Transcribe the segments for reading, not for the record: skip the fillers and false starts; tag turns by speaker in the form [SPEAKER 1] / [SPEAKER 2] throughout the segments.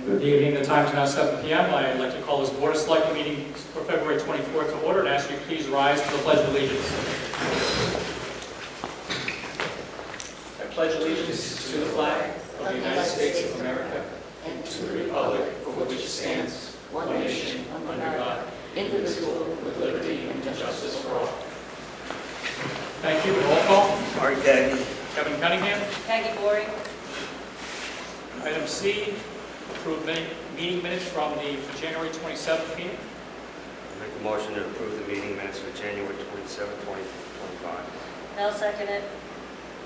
[SPEAKER 1] Good evening. The time is now 7 p.m. I'd like to call this Board of Selectmen meeting for February 24th to order and ask you please rise for the Pledge of Allegiance. I pledge allegiance to the flag of the United States of America and to the republic for which it stands, one nation, under God, indivisible, with liberty and justice for all. Thank you. Roll call.
[SPEAKER 2] Mark Gagnon.
[SPEAKER 1] Kevin Cunningham.
[SPEAKER 3] Peggy Boring.
[SPEAKER 1] Item C, approve meeting minutes from the January 27th meeting.
[SPEAKER 2] Make a motion to approve the meeting minutes for January 27, 2025.
[SPEAKER 3] I'll second it.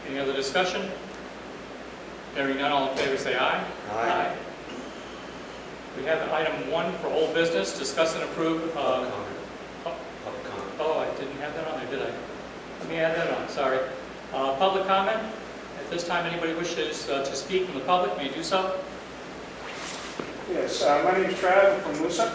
[SPEAKER 1] Any other discussion? Hearing none, all in favor say aye.
[SPEAKER 2] Aye.
[SPEAKER 1] We have item 1 for old business, discuss and approve.
[SPEAKER 2] Public comment.
[SPEAKER 1] Oh, I didn't have that on there, did I? Let me add that on, sorry. Public comment. At this time, anybody wishes to speak from the public may do so.
[SPEAKER 4] Yes, my name is Trav. I'm from Moosa.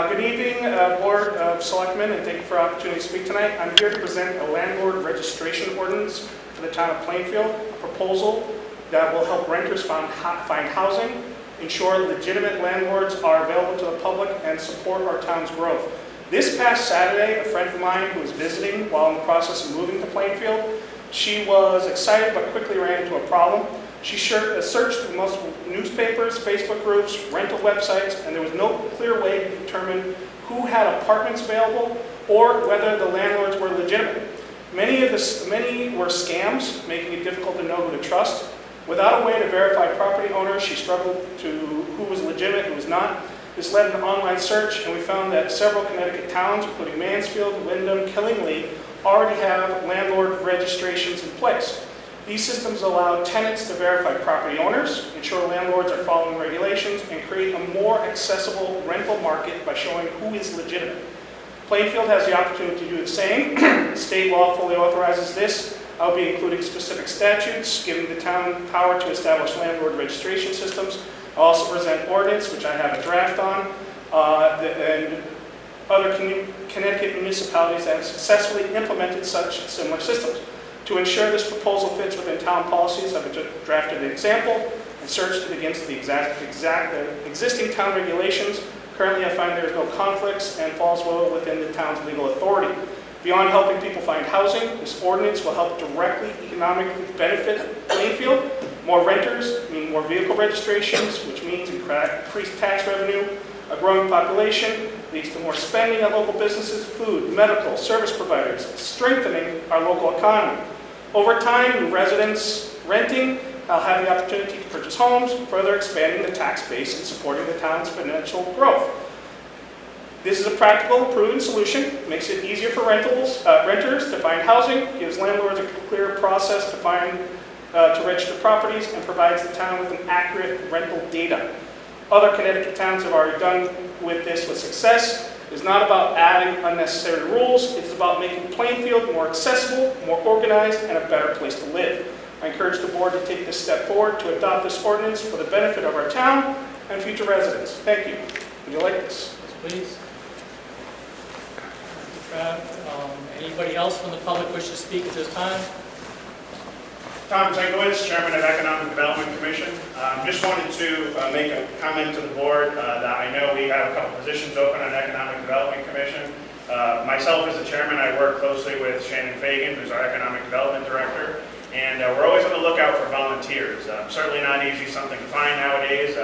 [SPEAKER 4] Good evening, Board of Selectmen, and thank you for the opportunity to speak tonight. I'm here to present a landlord registration ordinance for the town of Plainfield, a proposal that will help renters find housing, ensure legitimate landlords are available to the public, and support our town's growth. This past Saturday, a friend of mine who was visiting while in the process of moving to Plainfield, she was excited but quickly ran into a problem. She searched through multiple newspapers, Facebook groups, rental websites, and there was no clear way to determine who had apartments available or whether the landlords were legitimate. Many were scams, making it difficult to know who to trust. Without a way to verify property owners, she struggled to who was legitimate, who was not. This led to an online search, and we found that several Connecticut towns, including Mansfield, Windham, Killingly, already have landlord registrations in place. These systems allow tenants to verify property owners, ensure landlords are following regulations, and create a more accessible rental market by showing who is legitimate. Plainfield has the opportunity to do the same. State law fully authorizes this. I'll be including specific statutes, giving the town power to establish landlord registration systems. I'll also present ordinance, which I have a draft on, and other Connecticut municipalities that have successfully implemented such similar systems. To ensure this proposal fits within town policies, I've drafted an example and searched it against the existing town regulations. Currently, I find there is no conflicts and falls well within the town's legal authority. Beyond helping people find housing, this ordinance will help directly economically benefit Plainfield. More renters mean more vehicle registrations, which means increased tax revenue. A growing population leads to more spending on local businesses, food, medical, service providers, strengthening our local economy. Over time, new residents renting will have the opportunity to purchase homes, further expanding the tax base and supporting the town's financial growth. This is a practical, proven solution, makes it easier for renters to find housing, gives landlords a clear process to register properties, and provides the town with an accurate rental data. Other Connecticut towns have already done with this with success. It's not about adding unnecessary rules. It's about making Plainfield more accessible, more organized, and a better place to live. I encourage the board to take this step forward to adopt this ordinance for the benefit of our town and future residents. Thank you. Would you like this?
[SPEAKER 1] Yes, please. Anybody else from the public wish to speak at this time?
[SPEAKER 5] Tom Zenkowitz, Chairman of Economic Development Commission. Just wanted to make a comment to the board that I know we have a couple positions open on Economic Development Commission. Myself as the chairman, I work closely with Shannon Fagan, who's our Economic Development Director, and we're always on the lookout for volunteers. Certainly not easy, something to find nowadays,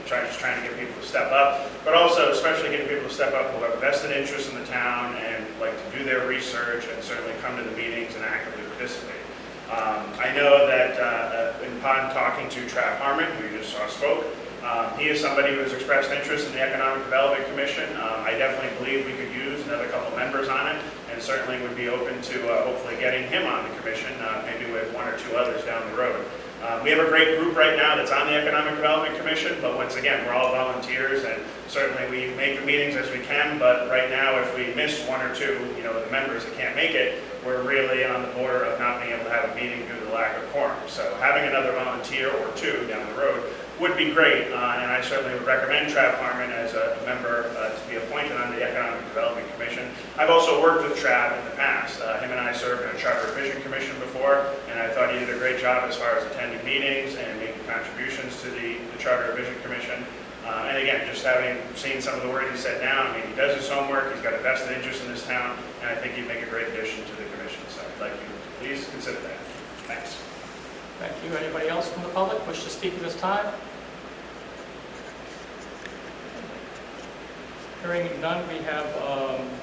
[SPEAKER 5] just trying to get people to step up, but also especially getting people to step up who have vested interest in the town and like to do their research and certainly come to the meetings and actively participate. I know that upon talking to Trav Harmon, who you just saw spoke, he is somebody who has expressed interest in the Economic Development Commission. I definitely believe we could use another couple members on it, and certainly would be open to hopefully getting him on the commission, maybe with 1 or 2 others down the road. We have a great group right now that's on the Economic Development Commission, but once again, we're all volunteers, and certainly we make the meetings as we can, but right now, if we miss 1 or 2, the members that can't make it, we're really on the border of not being able to have a meeting due to the lack of quorum. So having another volunteer or 2 down the road would be great, and I certainly would recommend Trav Harmon as a member to be appointed on the Economic Development Commission. I've also worked with Trav in the past. Him and I served in a Charter Revision Commission before, and I thought he did a great job as far as attending meetings and making contributions to the Charter Revision Commission. And again, just having seen some of the work he said now, I mean, he does his homework, he's got a vested interest in this town, and I think he'd make a great addition to the commission. So I'd like you to please consider that. Thanks.
[SPEAKER 1] Thank you. Anybody else from the public wish to speak at this time? Hearing none, we have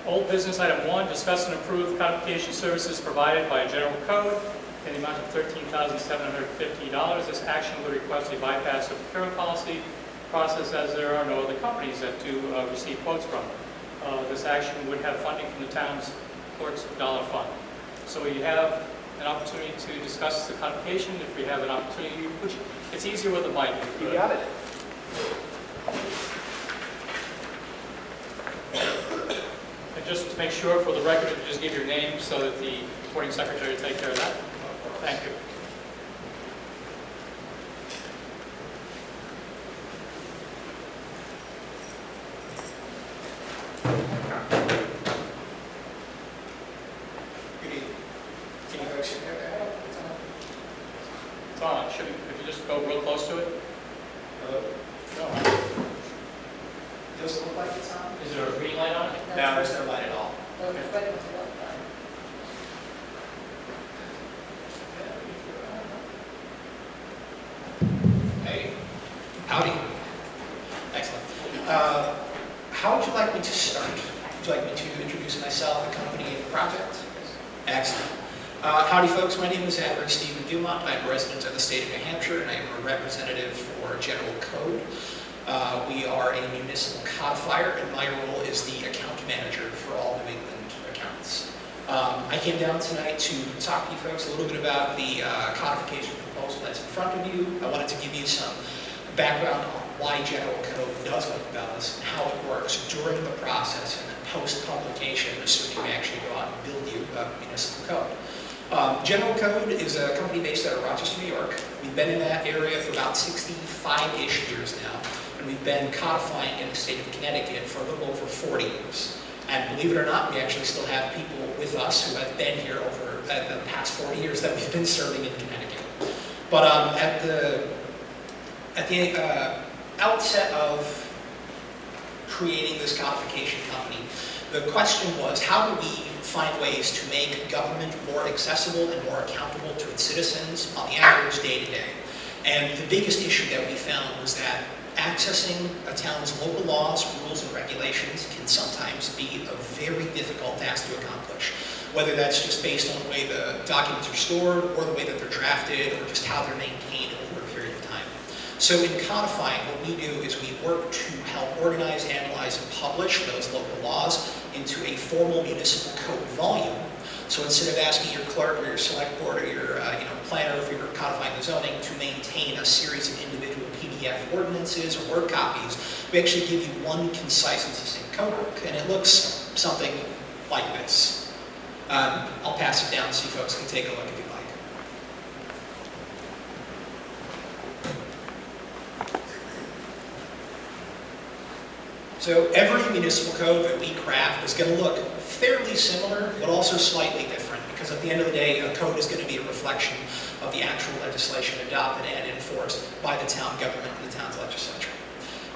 [SPEAKER 1] old business item 1, discuss and approve codification services provided by general code in the amount of $13,750. This action would request a bypass of procurement policy process, as there are no other companies that do receive quotes from. This action would have funding from the town's clerk's dollar fund. So we have an opportunity to discuss the codification. If we have an opportunity, which it's easier with a mic.
[SPEAKER 4] You got it.
[SPEAKER 1] And just to make sure, for the record, if you just give your name so that the recording secretary will take care of that. Thank you.
[SPEAKER 6] Good evening. Can you folks hear me okay?
[SPEAKER 1] It's on. If you just go real close to it.
[SPEAKER 6] Hello?
[SPEAKER 1] No.
[SPEAKER 6] Does it look like it's on?
[SPEAKER 1] Is there a green light on it?
[SPEAKER 6] No, there's no light at all.
[SPEAKER 3] Well, it's ready to look like.
[SPEAKER 6] Hey, howdy. Excellent. How would you like me to start? Would you like me to introduce myself, the company, and the project? Excellent. Howdy, folks. My name is Admiral Stephen Dumont. I'm a resident of the state of New Hampshire, and I am a representative for General Code. We are a municipal codifier, and my role is the account manager for all New England accounts. I came down tonight to talk to you folks a little bit about the codification proposal that's in front of you. I wanted to give you some background on why General Code does what it does and how it works during the process and then post-publication, assuming we actually go out and build you a municipal code. General Code is a company based out of Rochester, New York. We've been in that area for about 65-ish years now, and we've been codifying in the state of Connecticut for a little over 40 years. And believe it or not, we actually still have people with us who have been here over the past 40 years that we've been serving in Connecticut. But at the outset of creating this codification company, the question was, how do we find ways to make government more accessible and more accountable to its citizens on the average day-to-day? And the biggest issue that we found was that accessing a town's local laws, rules, and regulations can sometimes be a very difficult task to accomplish, whether that's just based on the way the documents are stored, or the way that they're drafted, or just how they're maintained over a period of time. So in codifying, what we do is we work to help organize, analyze, and publish those local laws into a formal municipal code volume. So instead of asking your clerk or your select board or your planner, if you're codifying the zoning, to maintain a series of individual PDF ordinances or word copies, we actually give you one concise and succinct code book, and it looks something like this. I'll pass it down so you folks can take a look if you'd like. So every municipal code that we craft is going to look fairly similar, but also slightly different, because at the end of the day, a code is going to be a reflection of the actual legislation adopted and enforced by the town government and the town's legislature.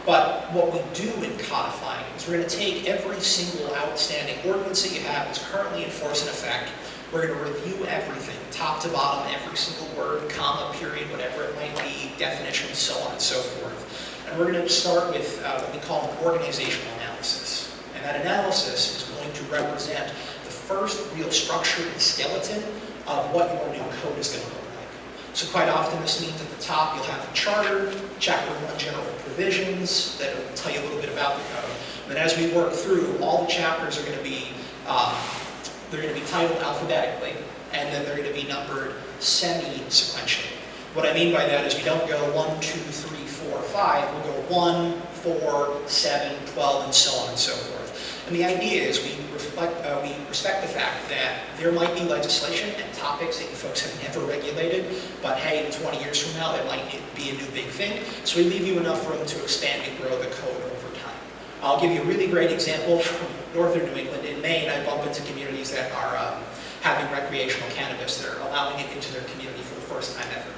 [SPEAKER 6] But what we do in codifying is we're going to take every single outstanding ordinance that you have that's currently in force and effect. We're going to review everything, top to bottom, every single word, comma, period, whatever it might be, definitions, so on and so forth. And we're going to start with what we call an organizational analysis. And that analysis is going to represent the first real structure and skeleton of what your new code is going to look like. So quite often this means at the top you'll have a charter, chapter 1 general provisions that will tell you a little bit about the code. And then as we work through, all the chapters are going to be titled alphabetically, and then they're going to be numbered semi-sequentially. What I mean by that is we don't go 1, 2, 3, 4, 5. We'll go 1, 4, 7, 12, and so on and so forth. And the idea is we respect the fact that there might be legislation and topics that you folks have never regulated, but hey, 20 years from now, that might be a new big thing. So we leave you enough room to expand and grow the code over time. I'll give you a really great example from northern New England. In Maine, I bump into communities that are having recreational cannabis. They're allowing it into their community for the first time ever.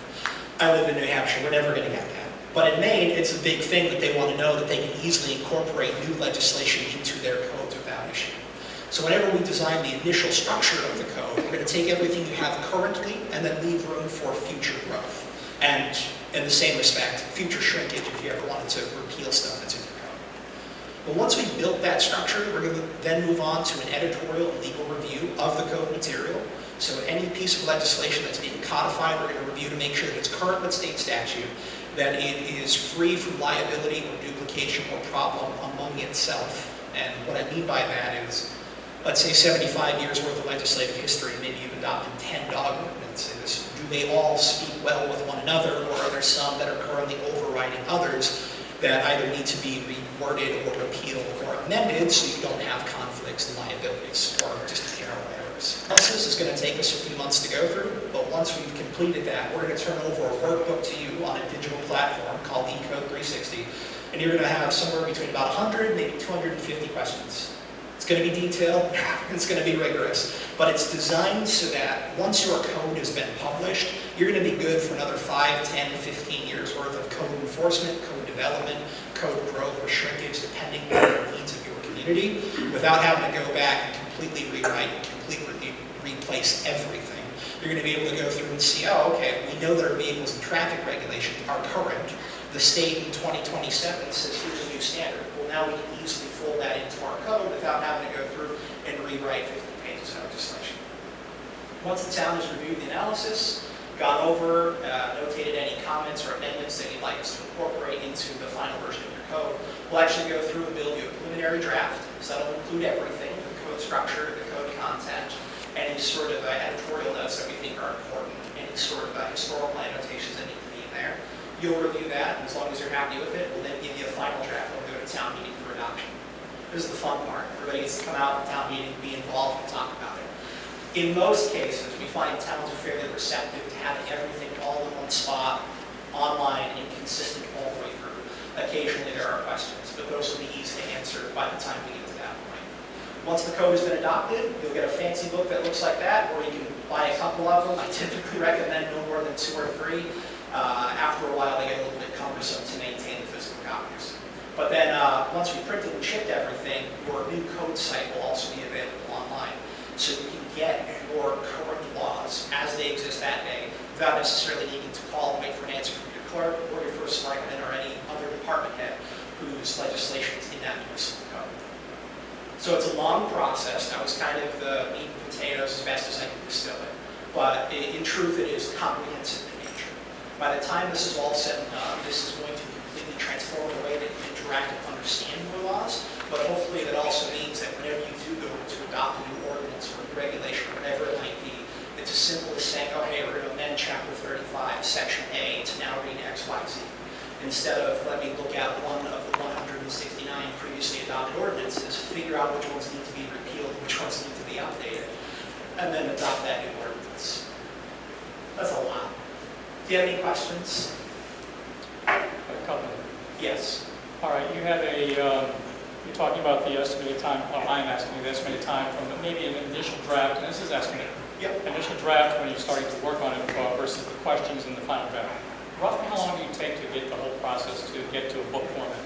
[SPEAKER 6] I live in New Hampshire. We're never going to get that. But in Maine, it's a big thing that they want to know that they can easily incorporate new legislation into their codes without issue. So whenever we design the initial structure of the code, we're going to take everything you have currently and then leave room for future growth. And in the same respect, future shrinkage if you ever wanted to repeal stuff that's in your code. But once we've built that structure, we're going to then move on to an editorial and legal review of the code material. So any piece of legislation that's being codified, we're going to review to make sure that it's current with state statute, that it is free from liability or duplication or problem among itself. And what I mean by that is, let's say 75 years worth of legislative history, maybe you've adopted 10 dog ordinances. Do they all speak well with one another, or are there some that are currently overriding others that either need to be reworded or repealed or amended so you don't have conflicts and liabilities or just general errors? Analysis is going to take us a few months to go through, but once we've completed that, we're going to turn over a workbook to you on a digital platform called eCode 360, and you're going to have somewhere between about 100, maybe 250 questions. It's going to be detailed, it's going to be rigorous, but it's designed so that once your code has been published, you're going to be good for another 5, 10, 15 years worth of code enforcement, code development, code growth or shrinkage, depending on the needs of your community, without having to go back and completely rewrite, completely replace everything. You're going to be able to go through and see, oh, okay, we know that our vehicles and traffic regulations are current. The state in 2027 says here's a new standard. Well, now we can easily fold that into our code without having to go through and rewrite 50 pages of legislation. Once the town has reviewed the analysis, gone over, notated any comments or amendments that you'd like us to incorporate into the final version of your code, we'll actually go through and build you a preliminary draft. So that'll include everything, the code structure, the code content, any sort of editorial notes that we think are important, any sort of historical annotations that need to be in there. You'll review that, and as long as you're happy with it, we'll then give you a final draft and we'll go to town meeting for adoption. This is the fun part. Everybody gets to come out in town meeting, be involved, and talk about it. In most cases, we find towns are fairly receptive to having everything all in one spot, online, and consistent all the way through. Occasionally there are questions, but those will be easy to answer by the time we get to that point. Once the code has been adopted, you'll get a fancy book that looks like that, or you can buy a couple of them. I typically recommend no more than 2 or 3. After a while, they get a little bit cumbersome to maintain the physical copies. But then once we printed and shipped everything, your new code site will also be available online. So you can get your current laws as they exist that day without necessarily needing to call and wait for an answer from your clerk or your first selectman or any other department head whose legislation is in that municipal code. So it's a long process. That was kind of the meat and potatoes as best as I can distill it. But in truth, it is comprehensive in nature. By the time this is all said and done, this is going to completely transform the way that you interact and understand your laws, but hopefully that also means that whenever you do go to adopt a new ordinance or a new regulation, or whatever it might be, it's as simple as saying, oh, hey, we're going to amend Chapter 35, Section A to now read X, Y, Z. Instead of let me look at one of the 169 previously adopted ordinances, figure out which ones need to be repealed, which ones need to be updated, and then adopt that new ordinance. That's a lot. Do you have any questions?
[SPEAKER 1] A couple.
[SPEAKER 6] Yes.
[SPEAKER 1] All right, you have you're talking about the estimated time, well, I'm asking you the estimated time from maybe an initial draft, and this is estimated.
[SPEAKER 6] Yep.
[SPEAKER 1] Initial draft when you're starting to work on it versus the questions in the final draft. Roughly how long do you take to get the whole process to get to a book format?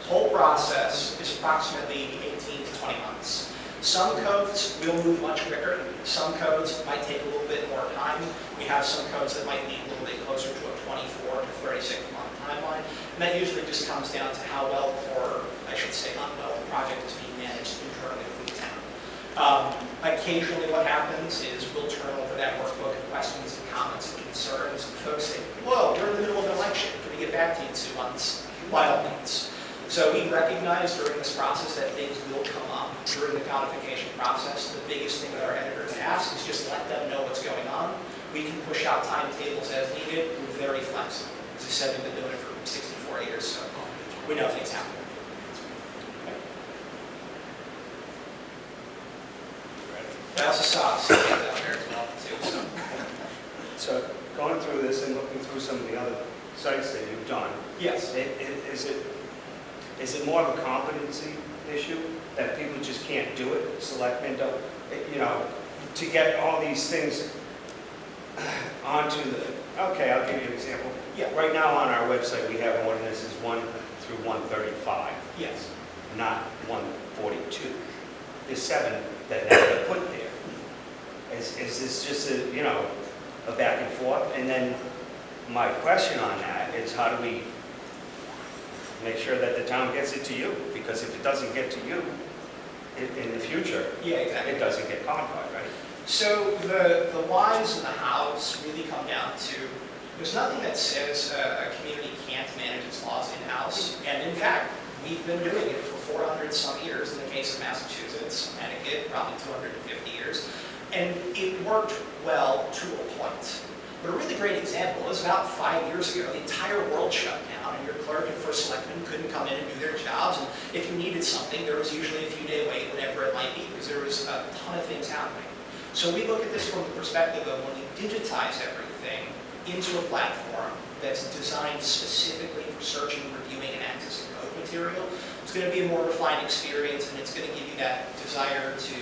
[SPEAKER 6] The whole process is approximately 18 to 20 months. Some codes will move much quicker. Some codes might take a little bit more time. We have some codes that might need a little bit closer to a 24 to 36 month timeline. And that usually just comes down to how well, or I should say unwell, the project is being managed internally within the town. Occasionally what happens is we'll turn over that workbook and questions and comments and concerns, and folks say, whoa, we're in the middle of an election. Can we get back to you in 2 months? By all means. So we recognize during this process that things will come up during the codification process. The biggest thing that our editors ask is just let them know what's going on. We can push out timetables as needed. We're very flexible. As I said, we've been doing it for 64 years, so we know things happen. I also saw some things out there as well, too.
[SPEAKER 2] So going through this and looking through some of the other sites that you've done,
[SPEAKER 6] Yes.
[SPEAKER 2] is it more of a competency issue that people just can't do it? Selectmen don't, to get all these things onto Okay, I'll give you an example.
[SPEAKER 6] Yeah.
[SPEAKER 2] Right now on our website, we have ordinances 1 through 135,
[SPEAKER 6] Yes.
[SPEAKER 2] not 142. There's 7 that have been put there. Is this just a back and forth? And then my question on that is, how do we make sure that the town gets it to you? Because if it doesn't get to you in the future,
[SPEAKER 6] Yeah, exactly.
[SPEAKER 2] it doesn't get codified, right?
[SPEAKER 6] So the whys and the hows really come down to, there's nothing that says a community can't manage its laws in-house. And in fact, we've been doing it for 400 some years in the case of Massachusetts, Connecticut, probably 250 years. And it worked well to a point. But a really great example is about 5 years ago, the entire world shut down, and your clerk and first selectman couldn't come in and do their jobs. And if you needed something, there was usually a few-day wait, whatever it might be, because there was a ton of things happening. So we look at this from the perspective of when you digitize everything into a platform that's designed specifically for searching, reviewing, and accessing code material, it's going to be a more refined experience, and it's going to give you that desire to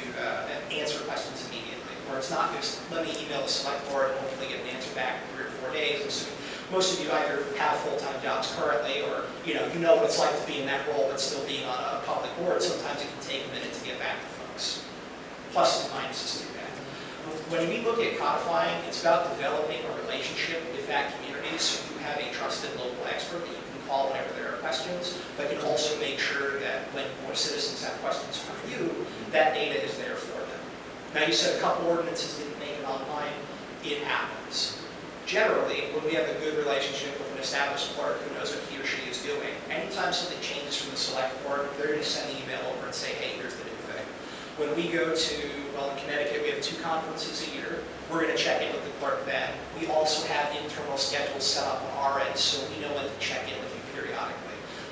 [SPEAKER 6] answer questions immediately. Where it's not just, let me email the select board and hopefully get an answer back in 3 or 4 days. And so most of you either have full-time jobs currently, or you know what it's like to be in that role but still being on a public board. Sometimes it can take a minute to get back to folks. Pluses and minuses to that. When we look at codifying, it's about developing a relationship with that community, so you have a trusted local expert that you can call whenever there are questions, but can also make sure that when more citizens have questions for you, that data is there for them. Now, you said a couple ordinances didn't make it online. It happens. Generally, when we have a good relationship with an established clerk who knows what he or she is doing, anytime something changes from the select board, they're going to send an email over and say, hey, here's the new thing. When we go to, well, in Connecticut, we have 2 conferences a year. We're going to check in with the clerk then. We also have internal schedules set up on our end, so we know when to check in with you periodically.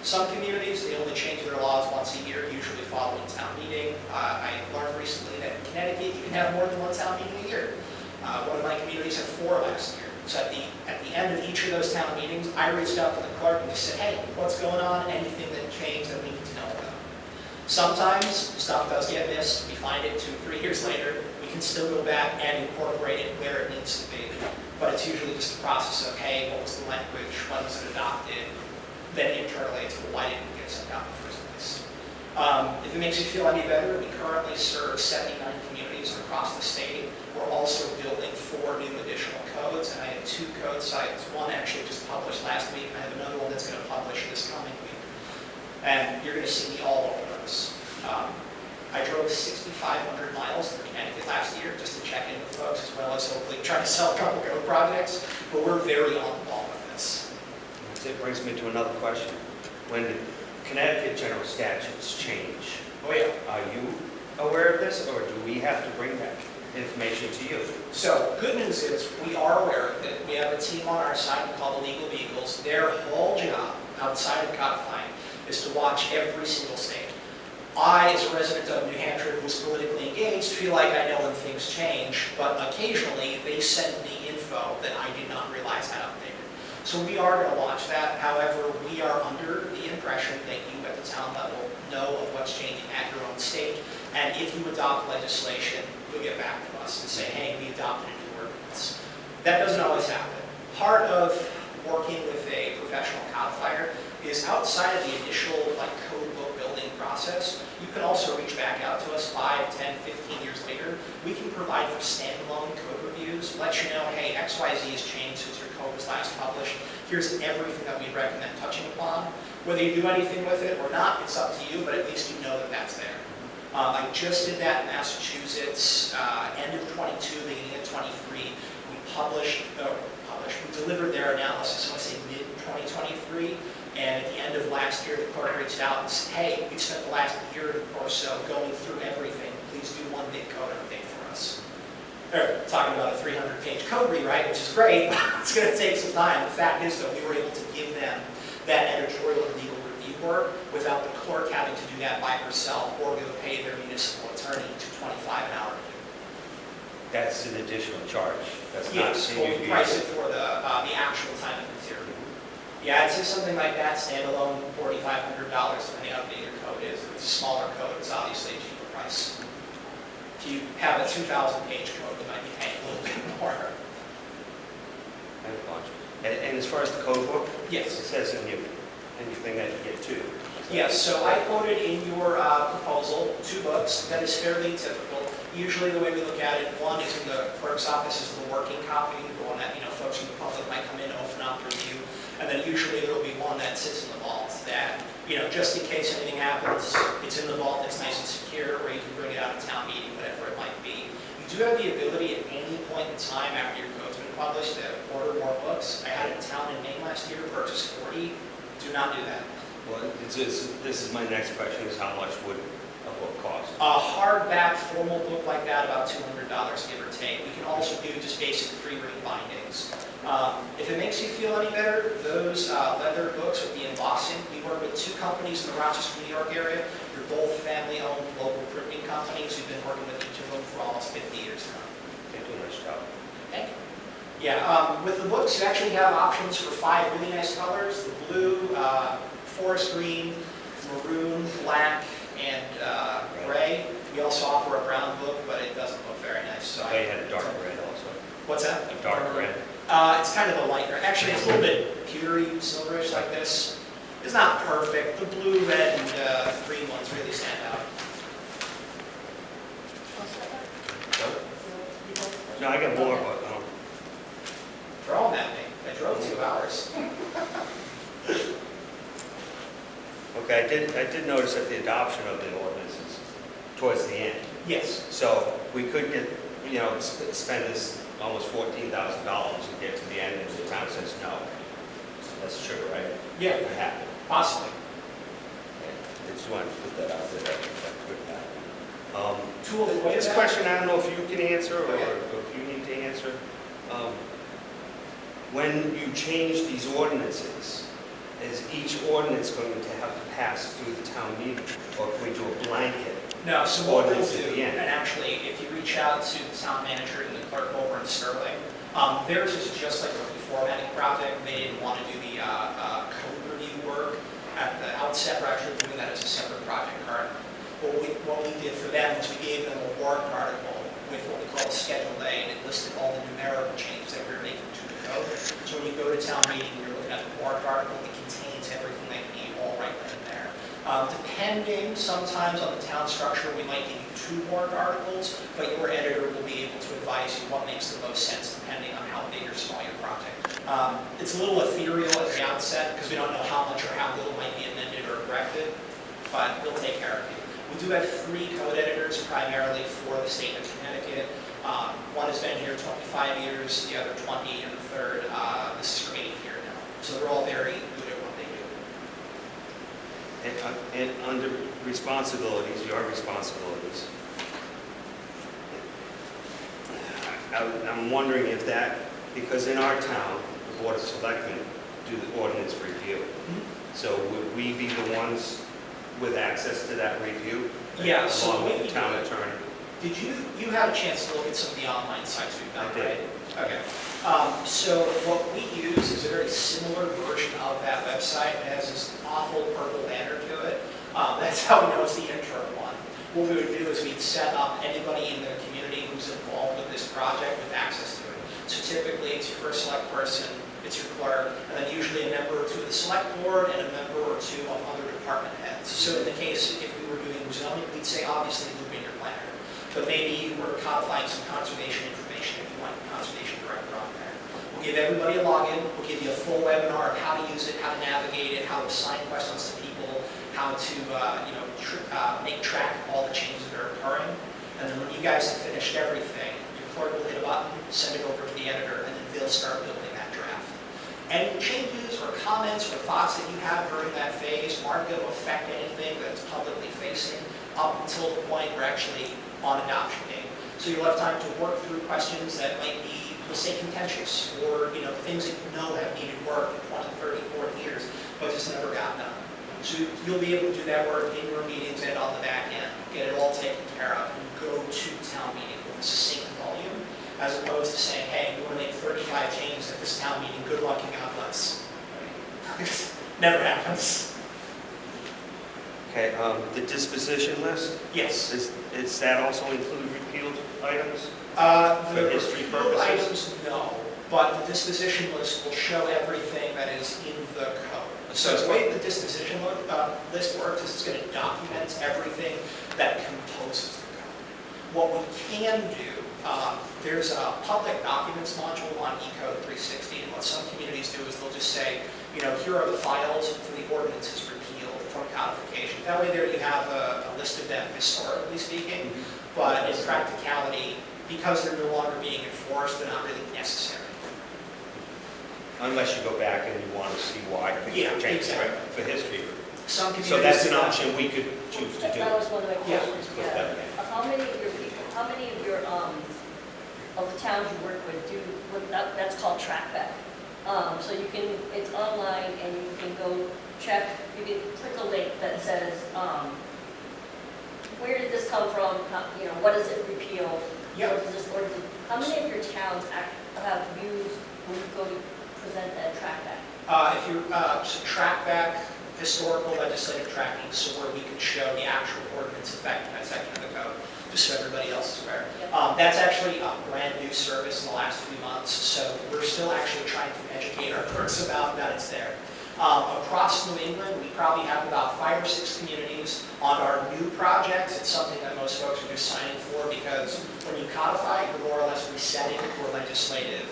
[SPEAKER 6] Some communities, they only change their laws once a year, usually following town meeting. I learned recently that in Connecticut, you can have more than 1 town meeting a year. One of my communities had 4 last year. So at the end of each of those town meetings, I reached out to the clerk and just said, hey, what's going on? Anything that changed that we need to know about? Sometimes stuff does get missed. We find it 2 or 3 years later. We can still go back and incorporate it where it needs to be. But it's usually just a process of, hey, what was the language? When was it adopted? Then internally, it's why didn't we get sent out in the first place? If it makes you feel any better, we currently serve 79 communities across the state. We're also building 4 new additional codes, and I have 2 code sites. One actually just published last week, and I have another one that's going to publish this coming week. And you're going to see me all over those. I drove 6,500 miles through Connecticut last year just to check in with folks, as well as hopefully try to sell a couple code projects. But we're very on the ball with this.
[SPEAKER 2] It brings me to another question. When Connecticut general statutes change, are you aware of this, or do we have to bring that information to you?
[SPEAKER 6] So, good news is we are aware of it. We have a team on our side called the Legal Beagles. Their whole job, outside of codifying, is to watch every single state. I, as a resident of New Hampshire who's politically engaged, feel like I know when things change, but occasionally they send me info that I did not realize had updated. So we are going to watch that. However, we are under the impression that you at the town level know of what's changing at your own state. And if you adopt legislation, you'll get back to us and say, hey, we adopted a new ordinance. That doesn't always happen. Part of working with a professional codifier is outside of the initial code book building process, you can also reach back out to us 5, 10, 15 years later. We can provide for standalone code reviews, let you know, hey, XYZ has changed since your code was last published. Here's everything that we recommend touching upon. Whether you do anything with it or not, it's up to you, but at least you know that that's there. I just did that in Massachusetts, end of 22, beginning of 23. We delivered their analysis, I want to say mid-2023. And at the end of last year, the clerk reached out and said, hey, we spent the last year or so going through everything. Please do one big code update for us. They're talking about a 300-page code rewrite, which is great. It's going to take some time. The fact is, though, we were able to give them that editorial and legal review work without the clerk having to do that by herself or go pay their municipal attorney $225 an hour.
[SPEAKER 2] That's an additional charge. That's
[SPEAKER 6] Yes,
[SPEAKER 2] not
[SPEAKER 6] we'll price it for the actual time and material. Yeah, I'd say something like that, standalone, $4,500, depending on how big your code is. If it's a smaller code, it's obviously a cheaper price. If you have a 2,000-page code, you might be paying a little bit more.
[SPEAKER 2] I have a bunch. And as far as the code book, it
[SPEAKER 6] Yes.
[SPEAKER 2] says in your thing that you get two.
[SPEAKER 6] Yes, so I quoted in your proposal 2 books. That is fairly typical. Usually the way we look at it, one is in the clerk's office is the working copy, the one that, folks from the public might come in, open up, review. And then usually there'll be one that sits in the vault that, just in case anything happens, it's in the vault, it's nice and secure, or you can bring it out of town meeting, whatever it might be. You do have the ability at any point in time after your code's been published to order more books. I had it in town in Maine last year, purchased 40. Do not do that.
[SPEAKER 2] Well, this is my next question, is how much would a book cost?
[SPEAKER 6] A hardback formal book like that, about $200, give or take. We can also do just basic 3-ring bindings. If it makes you feel any better, those leather books with the embossing, we work with 2 companies in the Rochester, New York area. They're both family-owned local printing companies. We've been working with each of them for almost 50 years now.
[SPEAKER 2] They do a nice job.
[SPEAKER 6] Thank you. Yeah, with the books, you actually have options for 5 really nice colors: the blue, forest green, maroon, black, and gray. We also offer a brown book, but it doesn't look very nice. So
[SPEAKER 2] I had a dark red also.
[SPEAKER 6] What's that?
[SPEAKER 2] A dark red.
[SPEAKER 6] It's kind of a light red. Actually, it's a little bit pewtery, silverish like this. It's not perfect. The blue, red, and green ones really stand out.
[SPEAKER 2] No, I got more, but
[SPEAKER 6] They're all that big. I drove 2 hours.
[SPEAKER 2] okay. I did notice that the adoption of the ordinances towards the end.
[SPEAKER 6] Yes.
[SPEAKER 2] So we could get, spend this almost $14,000 and get to the end, and the town says no. That's true, right?
[SPEAKER 6] Yeah,
[SPEAKER 2] It could happen.
[SPEAKER 6] possibly.
[SPEAKER 2] I just wanted to put that out there. That could happen.
[SPEAKER 6] To avoid
[SPEAKER 2] This
[SPEAKER 6] that-
[SPEAKER 2] question, I don't know if you can answer or
[SPEAKER 6] Okay.
[SPEAKER 2] if you need to answer. When you change these ordinances, is each ordinance going to have to pass through the town meeting? Or can we do a blanket?
[SPEAKER 6] No, so what we'll
[SPEAKER 2] Ordinance at
[SPEAKER 6] do,
[SPEAKER 2] the end.
[SPEAKER 6] and actually, if you reach out to the town manager and the clerk over in Sterling, theirs is just like a reformatting project. They didn't want to do the code review work at the outset. We're actually doing that as a separate project currently. What we did for them was we gave them a warrant article with what we call a Schedule A, and it listed all the numerical changes that we were making to the code. So when you go to town meeting, you're looking at the warrant article, it contains everything that you need all right then and there. Depending sometimes on the town structure, we might give you 2 warrant articles, but your editor will be able to advise you what makes the most sense depending on how big or small your project. It's a little ethereal at the outset because we don't know how much or how little might be amended or corrected, but we'll take care of you. We do have 3 code editors primarily for the state of Connecticut. One has been here 25 years, the other 20, and the third, this is her 8th year now. So they're all very good at what they do.
[SPEAKER 2] And under responsibilities, your responsibilities, I'm wondering if that, because in our town, the Board of Selectmen do the ordinance review. So would we be the ones with access to that review?
[SPEAKER 6] Yeah, so
[SPEAKER 2] Along
[SPEAKER 6] the way
[SPEAKER 2] with
[SPEAKER 6] we
[SPEAKER 2] the town
[SPEAKER 6] do it-
[SPEAKER 2] attorney?
[SPEAKER 6] Did you had a chance to look at some of the online sites we've done,
[SPEAKER 2] I did.
[SPEAKER 6] right? Okay. So what we use is a very similar version of that website. It has this awful purple banner to it. That's how we know it's the internal one. What we would do is we'd set up anybody in the community who's involved with this project with access to it. So typically, it's your first select person, it's your clerk, and then usually a member or 2 of the select board and a member or 2 of other department heads. So in the case, if we were doing zoning, we'd say obviously loop in your planner. But maybe you were codifying some conservation information if you want the conservation director on there. We'll give everybody a login, we'll give you a full webinar of how to use it, how to navigate it, how to assign questions to people, how to make track of all the changes that are occurring. And then when you guys have finished everything, your clerk will hit a button, send it over to the editor, and then they'll start building that draft. Any changes or comments or thoughts that you have during that phase aren't going to affect anything that's publicly facing up until the point we're actually on adoption date. So you'll have time to work through questions that might be, let's say, contentious, or things that you know have needed work for 20, 30, 40 years, but just never got done. So you'll be able to do that work in your meetings and on the back end, get it all taken care of, and go to town meeting with a succinct volume, as opposed to saying, hey, we want to make 35 changes at this town meeting, good luck and God bless. Never happens.
[SPEAKER 2] Okay, the disposition list,
[SPEAKER 6] Yes.
[SPEAKER 2] is that also include repealed items?
[SPEAKER 6] The
[SPEAKER 2] For history
[SPEAKER 6] repealed
[SPEAKER 2] purposes?
[SPEAKER 6] items, no. but the disposition list will show everything that is in the code. So the way the disposition list works is it's going to document everything that composes the code. What we can do, there's a public documents module on eCode 360, and what some communities do is they'll just say, you know, here are the files for the ordinances repealed from codification. That way there you have a list of them historically speaking, but in practicality, because they're no longer being enforced, they're not really necessary.
[SPEAKER 2] Unless you go back and you want to see why things
[SPEAKER 6] Yeah,
[SPEAKER 2] have changed,
[SPEAKER 6] exactly.
[SPEAKER 2] right, for history.
[SPEAKER 6] Some communities
[SPEAKER 2] So that's an
[SPEAKER 6] do that.
[SPEAKER 2] option we could choose to do.
[SPEAKER 3] That was one of my
[SPEAKER 6] Yeah.
[SPEAKER 3] questions, yeah. How many of your people, how many of your, of the towns you work with do, that's called trackback. So you can, it's online and you can go check, you can click a link that says, where did this come from, you know, what does it repeal?
[SPEAKER 6] Yep.
[SPEAKER 3] What does this ordinance, how many of your towns have used, when you go to present that trackback?
[SPEAKER 6] If you so track back historical legislative tracking, so where we can show the actual ordinance effect in that section of the code, just so everybody else is aware.
[SPEAKER 3] Yep.
[SPEAKER 6] That's actually a brand new service in the last few months, so we're still actually trying to educate our clerks about that it's there. Across New England, we probably have about 5 or 6 communities on our new projects. It's something that most folks are just signing for because when you codify, you're more or less resetting your legislative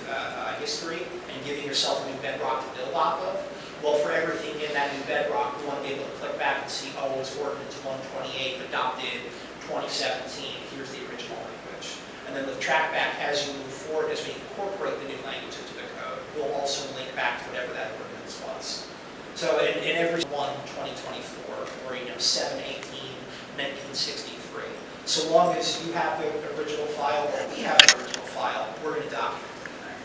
[SPEAKER 6] history and giving yourself a new bedrock to build off of. Well, for everything in that new bedrock, we want to be able to click back and see, oh, it's Ordinance 128 adopted 2017. Here's the original language. And then with trackback, as you move forward, as we incorporate the new language into the code, we'll also link back to whatever that ordinance was. So in every 1/2024, or 7/18, 1963, so long as you have the original file or we have the original file, we're going to document it in there.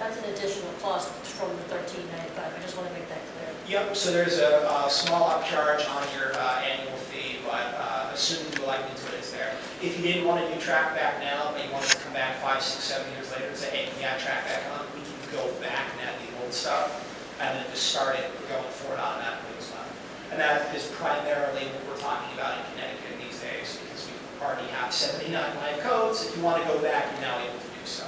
[SPEAKER 3] That's an additional cost from the $13.95, I just want to make that clear.
[SPEAKER 6] Yep, so there's a small upcharge on your annual fee, but assuming you like into it, it's there. If you didn't want to do trackback now, but you wanted to come back 5, 6, 7 years later and say, hey, can you add trackback on? We can go back and add the old stuff, and then just start it going forward automatically as well. And that is primarily what we're talking about in Connecticut these days, because we already have 79 live codes. If you want to go back, you're now able to do so.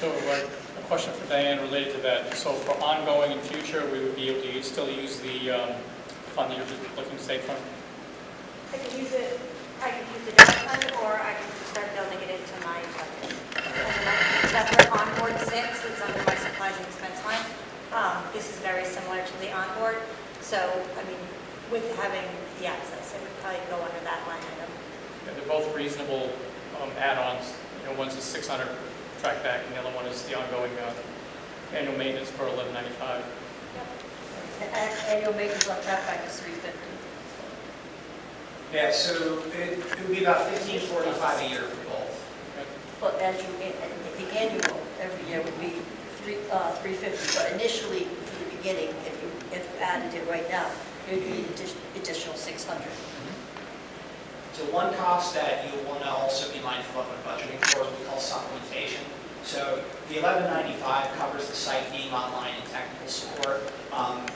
[SPEAKER 4] So a question for Diane related to that. So for ongoing in future, we would be able to still use the fund that you're looking to save from?
[SPEAKER 7] I can use it, I can use the general fund, or I can start building it into my budget. That's where onboard sits, it's under my supplies and expense line. This is very similar to the onboard, so, I mean, with having the access, it would probably go under that line item.
[SPEAKER 4] Yeah, they're both reasonable add-ons. One's a 600 trackback, and the other one is the ongoing annual maintenance for $11.95.
[SPEAKER 3] Annual maintenance on trackback is $350.
[SPEAKER 6] Yeah, so it would be about $15.45 a year for both.
[SPEAKER 3] But as you, the annual every year would be $350. But initially, for the beginning, if you added it right now, it would be additional $600.
[SPEAKER 6] So one cost that you want to also be mindful of when budgeting for is what we call supplementation. So the $11.95 covers the site being online and technical support.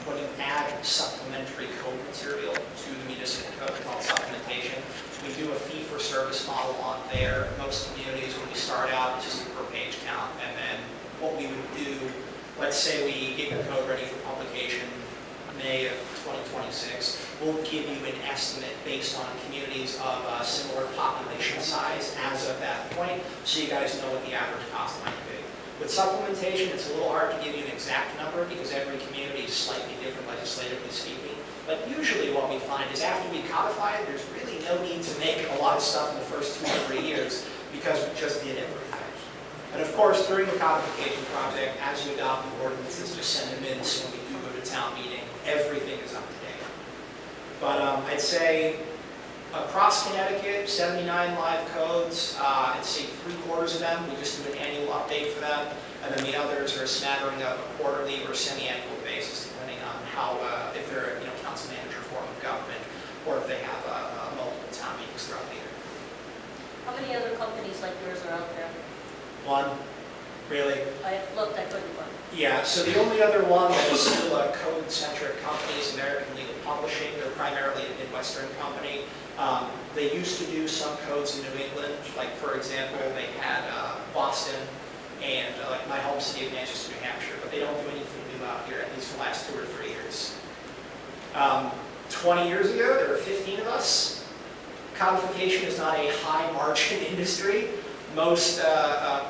[SPEAKER 6] When you add supplementary code material to the municipal code called supplementation, we do a fee-for-service model on there. Most communities, when we start out, it's just a per-page count. And then what we would do, let's say we get your code ready for publication May of 2026, we'll give you an estimate based on communities of similar population size as of that point, so you guys know what the average cost might be. With supplementation, it's a little hard to give you an exact number because every community is slightly different legislatively speaking. But usually what we find is after we codify it, there's really no need to make a lot of stuff in the first 2 or 3 years because we just did everything. And of course, during the codification project, as you adopt the ordinances, just send them in so when we do go to town meeting, everything is up to date. But I'd say across Connecticut, 79 live codes, I'd say 3/4 of them, we just do an annual update for them, and then the others are a smattering of a quarterly or semi-annual basis, depending on how, if they're a council manager form of government, or if they have multiple town meetings throughout the year.
[SPEAKER 3] How many other companies like yours are out there?
[SPEAKER 6] One, Really?
[SPEAKER 3] I looked, I couldn't find.
[SPEAKER 6] Yeah, so the only other one that is still a code-centric company is American Legal Publishing. They're primarily a Midwestern company. They used to do some codes in New England, like for example, they had Boston and like my home city of Manchester, New Hampshire, but they don't do anything new out here, at least for the last 2 or 3 years. 20 years ago, there were 15 of us. Codification is not a high-margin industry. Most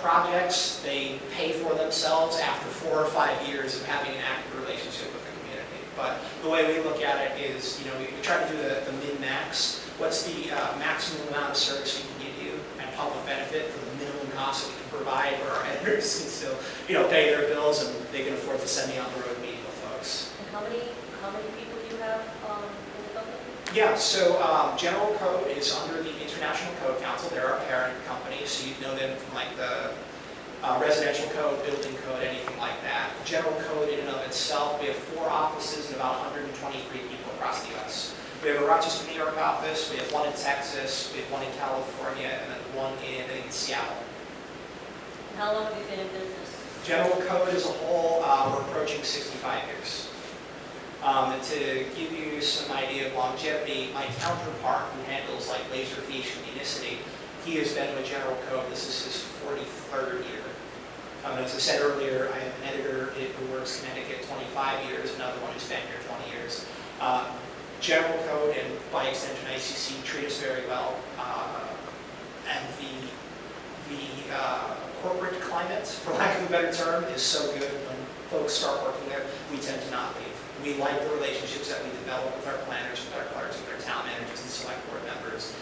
[SPEAKER 6] projects, they pay for themselves after 4 or 5 years of having an active relationship with the community. But the way we look at it is, you know, we try to do the min-max. What's the maximum amount of service we can give you and public benefit for the minimum cost that we can provide where our editors can still, you know, pay their bills and they can afford to send me on the road meeting with folks.
[SPEAKER 3] And how many people do you have in the company?
[SPEAKER 6] Yeah, so General Code is under the International Code Council. They're our parent company, so you know them from like the residential code, building code, anything like that. General Code in and of itself, we have 4 offices and about 123 people across the U.S. We have a Rochester, New York office, we have 1 in Texas, we have 1 in California, and then 1 in Seattle.
[SPEAKER 3] And how long have you been in business?
[SPEAKER 6] General Code as a whole, we're approaching 65 years. And to give you some idea of longevity, my counterpart who handles like Laserfiche and Unicity, he has been with General Code, this is his 43rd year. As I said earlier, I have an editor who works in Connecticut 25 years, another one who's been here 20 years. General Code and by extension ICC treat us very well. And the corporate climate, for lack of a better term, is so good when folks start working there, we tend to not leave. We like the relationships that we develop with our planners, with our clerks, with our town managers and select board members.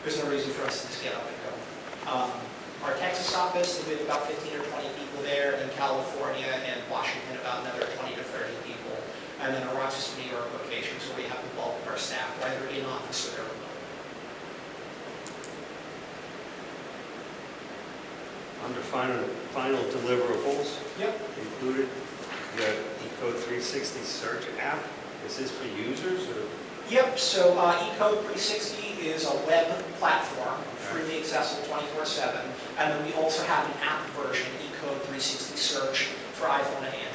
[SPEAKER 6] There's no reason for us to just get up and go. Our Texas office, we have about 15 or 20 people there. In California and Washington, about another 20 to 30 people. And then our Rochester, New York locations where we have the bulk of our staff, whether in office or they're remote.
[SPEAKER 2] Under final deliverables,
[SPEAKER 6] Yep.
[SPEAKER 2] included the eCode 360 search app. Is this for users or?
[SPEAKER 6] Yep, so eCode 360 is a web platform, freely accessible 24/7, and then we also have an app version, eCode 360 Search, for iPhone and Android.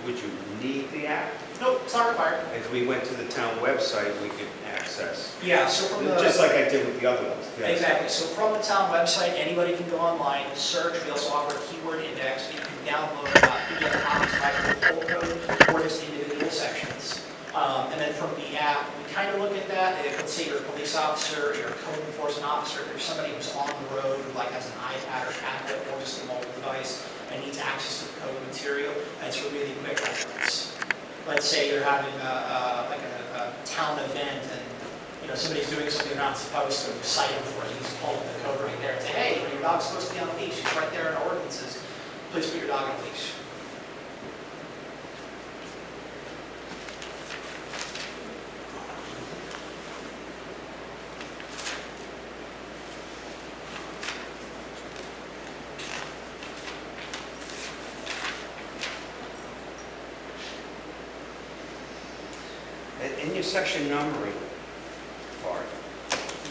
[SPEAKER 2] Would you need the app?
[SPEAKER 6] Nope, it's not required.
[SPEAKER 2] If we went to the town website, we could access.
[SPEAKER 6] Yeah, so from the...
[SPEAKER 2] Just like I did with the other ones. Yes.
[SPEAKER 6] Exactly, so from the town website, anybody can go online, search. We also offer a keyword index, and you can download PDF copies of either the whole code or just individual sections. And then from the app, we kind of look at that. If, let's say you're a police officer, or you're a code enforcement officer, if there's somebody who's on the road who like has an iPad or tablet or just a mobile device and needs access to the code material, that's a really quick reference. Let's say you're having a town event and you know somebody's doing something they're not supposed to, cite them for it. You just pull up the code right there and say, hey, your dog's supposed to be on a leash. It's right there in our ordinances. Please put your dog on a leash.
[SPEAKER 2] In your section numbering part,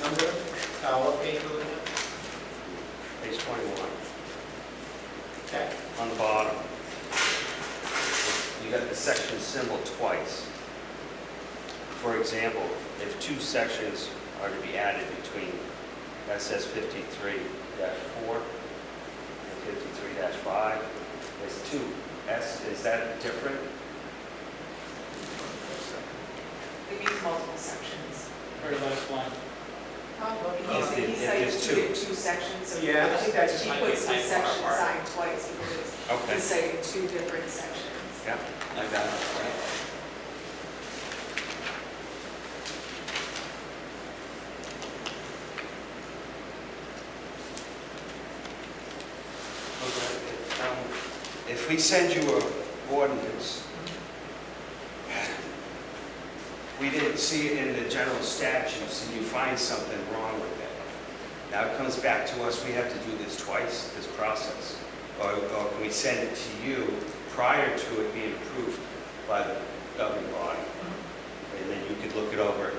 [SPEAKER 6] Number, what page are we looking at?
[SPEAKER 2] page 21,
[SPEAKER 6] Okay.
[SPEAKER 2] on the bottom, you got the section symbol twice. For example, if 2 sections are to be added between SS 53-4 and 53-5, there's 2 S, is that different?
[SPEAKER 8] It means multiple sections.
[SPEAKER 4] Very last line.
[SPEAKER 8] Well,
[SPEAKER 2] If
[SPEAKER 8] he
[SPEAKER 2] there's
[SPEAKER 8] cites
[SPEAKER 2] 2.
[SPEAKER 8] 2 sections. So
[SPEAKER 6] Yeah, I think that just
[SPEAKER 8] he
[SPEAKER 6] might be a
[SPEAKER 8] puts the
[SPEAKER 6] typo on
[SPEAKER 8] section
[SPEAKER 6] our part.
[SPEAKER 8] signed twice because
[SPEAKER 2] Okay.
[SPEAKER 8] he's citing 2 different sections.
[SPEAKER 2] Yeah, I got it. Right. If we send you an ordinance, we didn't see it in the general statutes, and you find something wrong with it. Now it comes back to us, we have to do this twice, this process. Or can we send it to you prior to it being approved by the governing body? And then you could look it over.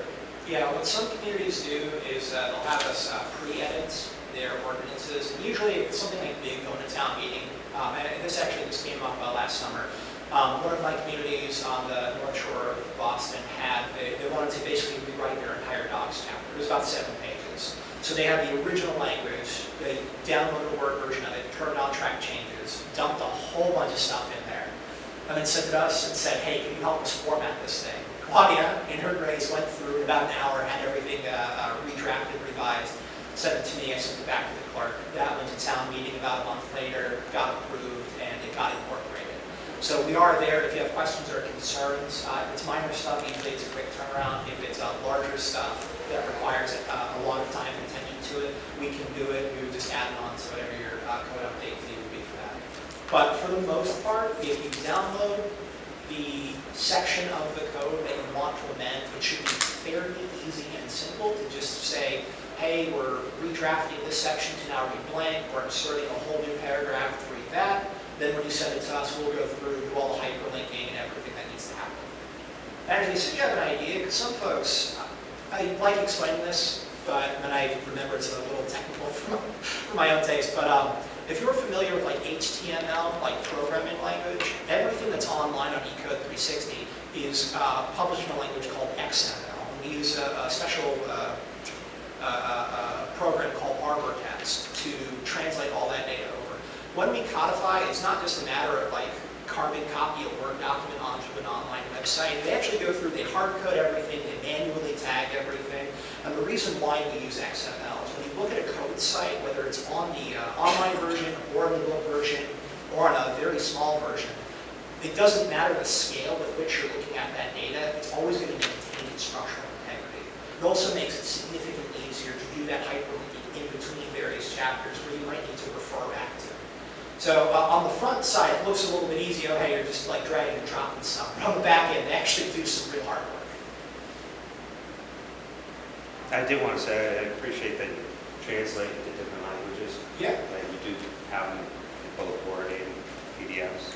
[SPEAKER 6] Yeah, what some communities do is they'll have us pre-edit their ordinances. And usually, if it's something like big going to town meeting, And this actually just came up last summer. One of my communities on the North Shore of Boston they wanted to basically rewrite their entire docs chapter. It was about 7 pages. So they had the original language, they downloaded a Word version of it, turned on track changes, dumped a whole bunch of stuff in there, and then sent it to us and said, hey, can you help us format this thing? Claudia, in her grace, went through in about an hour, had everything redrafted, revised, sent it to me, I sent it back to the clerk. That went to town meeting about a month later, got approved, and it got incorporated. So we are there if you have questions or concerns. If it's minor stuff, usually it's a quick turnaround. If it's larger stuff that requires a lot of time and attention to it, we can do it. We would just add it on to whatever your code update fee would be for that. But for the most part, if you download the section of the code that you want to amend, it should be fairly easy and simple to just say, hey, we're redrafting this section to now read blank, we're inserting a whole new paragraph to read that. Then when you send it to us, we'll go through, do all the hyperlinking and everything that needs to happen. And you said you have an idea, because some folks, I like explaining this, but then I remember it's a little technical for my own taste. But if you're familiar with like HTML, like programming language, everything that's online on eCode 360 is published in a language called XML. And we use a special program called Arbor Text to translate all that data over. When we codify, it's not just a matter of like carbon copy a Word document onto an online website. They actually go through, they hard code everything, they manually tag everything. And the reason why we use XML is when you look at a code site, whether it's on the online version or the book version or on a very small version, it doesn't matter the scale with which you're looking at that data, it's always going to maintain its structural integrity. It also makes it significantly easier to do that hyperlinking in between various chapters where you might need to refer back to. So on the front side, it looks a little bit easy. Okay, you're just like dragging and dropping stuff. But on the back end, they actually do some real hard work.
[SPEAKER 2] I did want to say, I appreciate that you translate into different languages.
[SPEAKER 6] Yeah.
[SPEAKER 2] That you do have them in both Word and PDFs.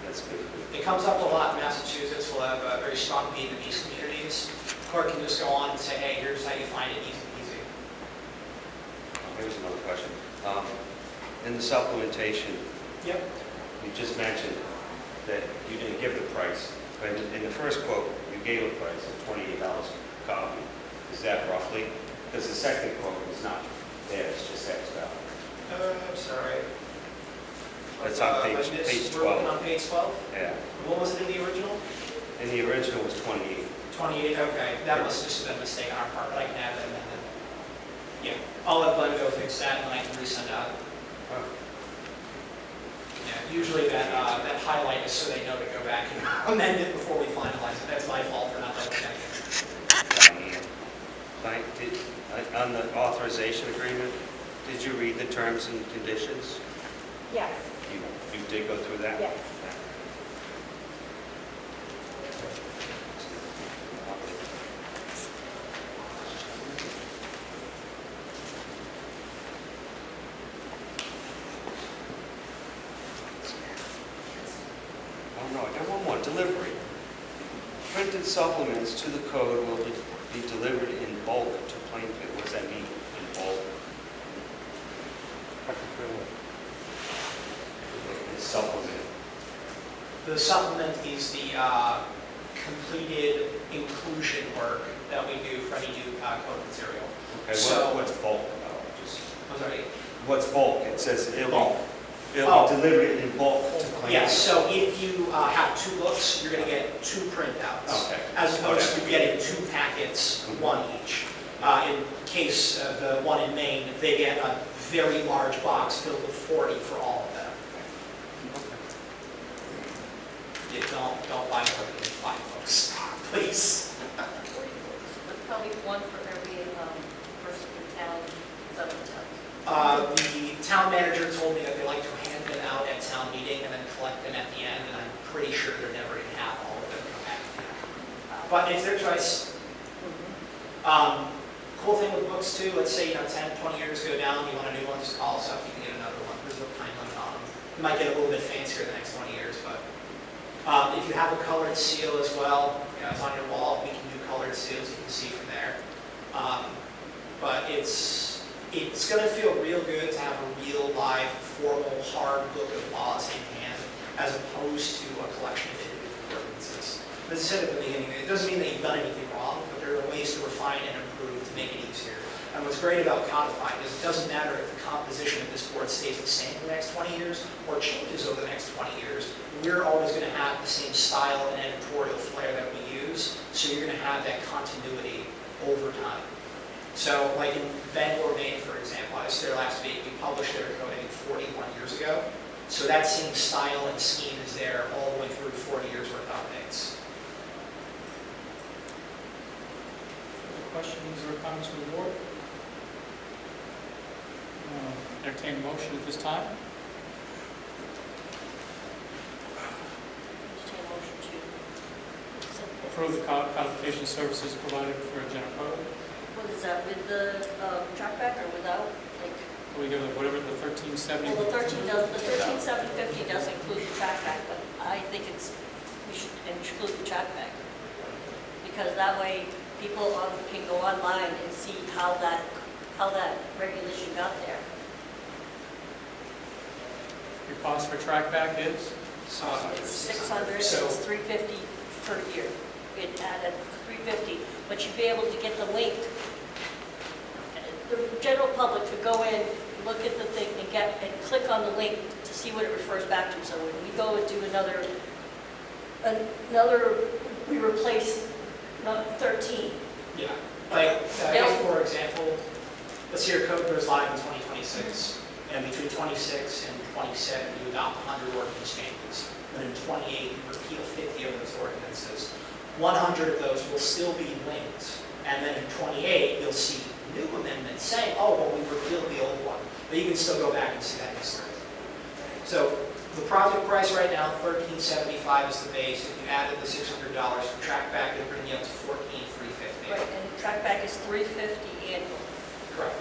[SPEAKER 2] That's good.
[SPEAKER 6] It comes up a lot in Massachusetts. We'll have very strong Vietnamese communities. Clerk can just go on and say, hey, here's how you find it easy peasy.
[SPEAKER 2] Here's another question. In the supplementation,
[SPEAKER 6] Yep.
[SPEAKER 2] you just mentioned that you didn't give the price, but in the first quote, you gave a price of $28 a copy. Is that roughly? Because the second quote is not there, it's just X value.
[SPEAKER 6] I'm sorry.
[SPEAKER 2] It's on page
[SPEAKER 6] We're looking
[SPEAKER 2] 12.
[SPEAKER 6] on page 12?
[SPEAKER 2] Yeah.
[SPEAKER 6] What was it in the original?
[SPEAKER 2] And the original was 28.
[SPEAKER 6] 28, okay. That must have just been a mistake on our part, but I can add that amended. Yeah, I'll let Glenn go fix that, and then I can resend out.
[SPEAKER 2] Oh.
[SPEAKER 6] Yeah, usually that highlight is so they know to go back and amend it before we finalize it. That's my fault for not double checking.
[SPEAKER 2] On the authorization agreement, did you read the terms and conditions?
[SPEAKER 7] Yes,
[SPEAKER 2] You did go through that?
[SPEAKER 7] yes.
[SPEAKER 2] Oh, no, I got one more. Delivery. Printed supplements to the code will be delivered in bulk to Plainfield. What does that mean, in bulk? The supplement.
[SPEAKER 6] The supplement is the completed inclusion work that we do for any new code material.
[SPEAKER 2] Okay,
[SPEAKER 6] So-
[SPEAKER 2] what's bulk about? Just,
[SPEAKER 6] I'm sorry.
[SPEAKER 2] what's bulk? It says it'll
[SPEAKER 6] Bulk.
[SPEAKER 2] be delivered in bulk to Plainfield.
[SPEAKER 6] Yes, so if you have 2 books, you're going to get 2 printouts.
[SPEAKER 2] Okay.
[SPEAKER 6] As opposed to getting 2 packets, 1 each. In case of the one in Maine, they get a very large box filled with 40 for all of them. You don't buy more than 5 books, please.
[SPEAKER 3] Probably one for every person in town, some towns.
[SPEAKER 6] The town manager told me that they like to hand them out at town meeting and then collect them at the end, and I'm pretty sure they're never going to have all of them come back. But it's their choice. Cool thing with books too, let's say 10, 20 years go down, you want a new one, just call us up, you can get another one. There's no time limit on them. It might get a little bit fancier the next 20 years, but if you have a colored seal as well, it's on your wall, we can do colored seals, you can see from there. But it's It's going to feel real good to have a real, live, formal, hard book of laws in hand, as opposed to a collection of individual ordinances. As I said at the beginning, it doesn't mean that you've done anything wrong, but there are ways to refine and improve to make it easier. And what's great about codifying is it doesn't matter if the composition of this board stays the same for the next 20 years or changes over the next 20 years. We're always going to have the same style and editorial flair that we use, so you're going to have that continuity over time. So like in Bangor, Maine, for example, I was there last week, we published their code, I think, 41 years ago. So that same style and scheme is there all the way through 40 years worth of updates.
[SPEAKER 4] Any questions or comments from the board? Entertain a motion at this time.
[SPEAKER 3] Entertain a motion to accept it.
[SPEAKER 4] Approve the codification services provided for a general code.
[SPEAKER 3] What is that, with the trackback or without? Like,
[SPEAKER 4] We give it whatever the 1370.
[SPEAKER 3] well, the 13750 does include the trackback, but I think we should include the trackback. Because that way, people can go online and see how that regulation got there.
[SPEAKER 4] Your cost for trackback is?
[SPEAKER 3] It's 600,
[SPEAKER 6] So-
[SPEAKER 3] it's 350 per year. It added 350, but you'd be able to get the link. The general public could go in, look at the thing, and click on the link to see what it refers back to. So when we go and do we replace number 13.
[SPEAKER 6] Yeah. Like, for example, let's say your code goes live in 2026, and between 26 and 27, you adopt 100 ordinance changes. And in 28, you repeal 50 of those ordinances. 100 of those will still be linked. And then in 28, you'll see new amendments saying, oh, well, we repealed the old one. But you can still go back and see that history. So the project price right now, $1375 is the base. If you added the $600 for trackback, it'll bring you up to $14,350.
[SPEAKER 3] Right, and trackback is 350 annual.
[SPEAKER 6] Correct.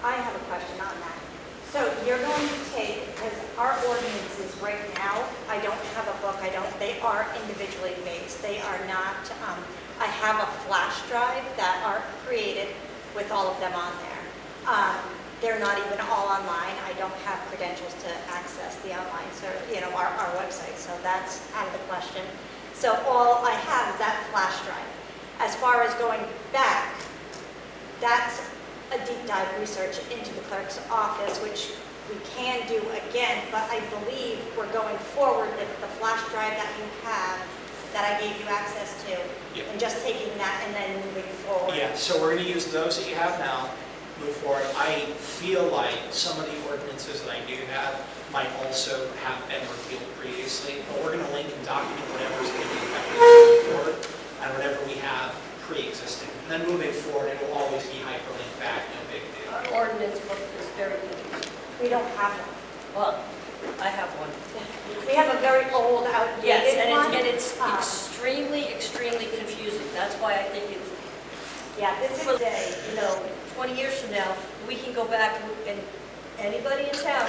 [SPEAKER 7] I have a question on that. So you're going to take, because our ordinances right now, I don't have a book, they are individually based. They are not, I have a flash drive that are created with all of them on there. They're not even all online. I don't have credentials to access the online, our website, so that's out of the question. So all I have is that flash drive. As far as going back, that's a deep dive research into the clerk's office, which we can do again, but I believe we're going forward with the flash drive that you have, that I gave you access to,
[SPEAKER 6] Yep.
[SPEAKER 7] and just taking that and then moving forward.
[SPEAKER 6] Yeah, so we're going to use those that you have now, move forward. I feel like some of the ordinances that I do have might also have been repealed previously, but we're going to link and document whatever is going to be effective moving forward and whatever we have pre-existing. And then moving forward, it will always be hyperlinked back, no big deal.
[SPEAKER 3] Our ordinance book is very confusing.
[SPEAKER 7] We don't have one.
[SPEAKER 3] Well, I have one.
[SPEAKER 7] We have a very old, outdated
[SPEAKER 3] Yes,
[SPEAKER 7] one.
[SPEAKER 3] and it's extremely, extremely confusing. That's why I think it's,
[SPEAKER 7] Yeah, this is
[SPEAKER 3] for
[SPEAKER 7] the day.
[SPEAKER 3] 20 years from now, we can go back and anybody in town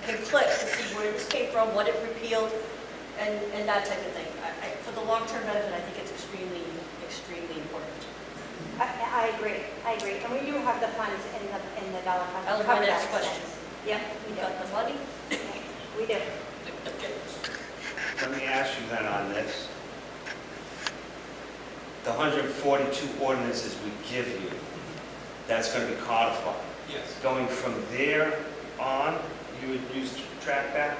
[SPEAKER 3] can click to see where this came from, what it repealed, and that type of thing. For the long-term benefit, I think it's extremely, extremely important.
[SPEAKER 7] I agree. And we do have the funds in the dollar fund.
[SPEAKER 3] That was
[SPEAKER 7] to
[SPEAKER 3] my
[SPEAKER 7] cover
[SPEAKER 3] next
[SPEAKER 7] that
[SPEAKER 3] question.
[SPEAKER 7] expense. Yep, we
[SPEAKER 3] We
[SPEAKER 7] do.
[SPEAKER 3] got the money?
[SPEAKER 7] We do.
[SPEAKER 2] Let me ask you then on this. The 142 ordinances we give you, that's going to be codified.
[SPEAKER 6] Yes.
[SPEAKER 2] Going from there on, you would use trackback?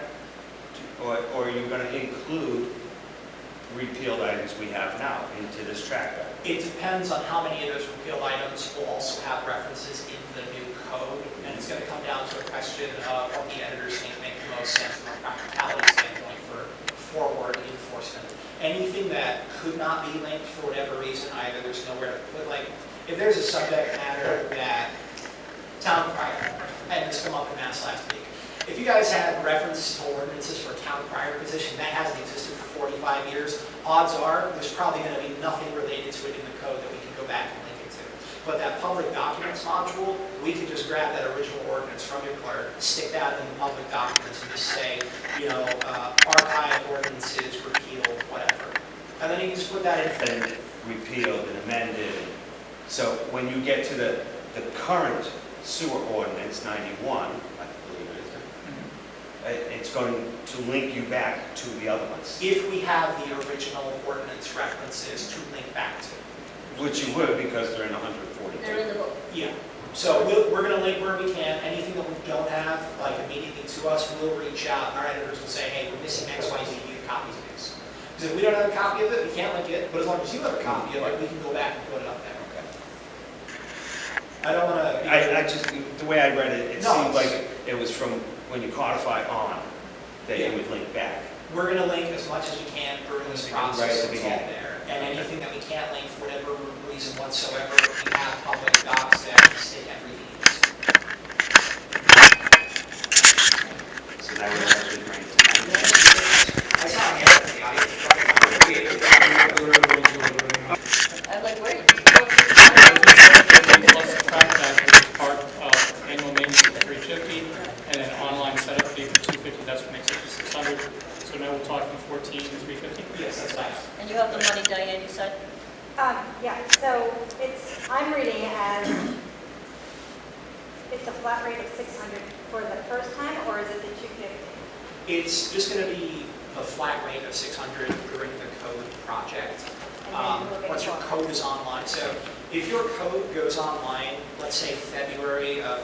[SPEAKER 2] Or are you going to include repealed items we have now into this trackback?
[SPEAKER 6] It depends on how many of those repealed items will also have references in the new code, and it's going to come down to a question of what the editors think make the most sense from a practicality standpoint for forward enforcement. Anything that could not be linked for whatever reason, either there's nowhere to put, like, if there's a subject matter that town crier, and this come up in Mass last week, if you guys had reference to ordinances for a town crier position, that hasn't existed for 45 years, odds are there's probably going to be nothing related to it in the code that we can go back and link it to. But that public documents module, we can just grab that original ordinance from your clerk, stick that in the public documents and just say, archive ordinances, repeal, whatever. And then you can just put that in.
[SPEAKER 2] And repealed and amended. So when you get to the the current sewer ordinance 91, I believe it is, it's going to link you back to the other ones.
[SPEAKER 6] If we have the original ordinance references to link back to.
[SPEAKER 2] Which you would, because they're in 142.
[SPEAKER 3] They're in the book.
[SPEAKER 6] Yeah. So we're going to link where we can. Anything that we don't have, like immediately to us, we'll reach out. Our editors will say, hey, we're missing X, Y, Z. Do you have copies of this? Because if we don't have a copy of it, we can't link it. But as long as you have a copy of it, we can go back and put it up there.
[SPEAKER 2] Okay.
[SPEAKER 6] I don't want to.
[SPEAKER 2] I just, the way I read it, it
[SPEAKER 6] No,
[SPEAKER 2] seemed
[SPEAKER 6] it's-
[SPEAKER 2] like it was from when you codify on, that
[SPEAKER 6] Yeah.
[SPEAKER 2] you would link back.
[SPEAKER 6] We're going to link as much as we can during this process.
[SPEAKER 2] Right at the
[SPEAKER 6] It's all
[SPEAKER 2] beginning.
[SPEAKER 6] there. And anything that we can't link for whatever reason whatsoever, we have public docs that state everything.
[SPEAKER 2] So that would actually bring it to 90.
[SPEAKER 6] I saw him yesterday.
[SPEAKER 3] I'm like, where?
[SPEAKER 1] Plus the track back, which is part of annual maintenance of 350, and then online setup fee for 250, that's what makes it 600. So now we're talking 14 to 350?
[SPEAKER 6] Yes, that's right.
[SPEAKER 3] And you have the money, Diane, you said?
[SPEAKER 7] Yeah, so I'm reading it as, it's a flat rate of 600 for the first time, or is it the 250?
[SPEAKER 6] It's just going to be a flat rate of 600 during the code project.
[SPEAKER 7] And then we'll get
[SPEAKER 6] Once your
[SPEAKER 7] more.
[SPEAKER 6] code is online. So if your code goes online, let's say February of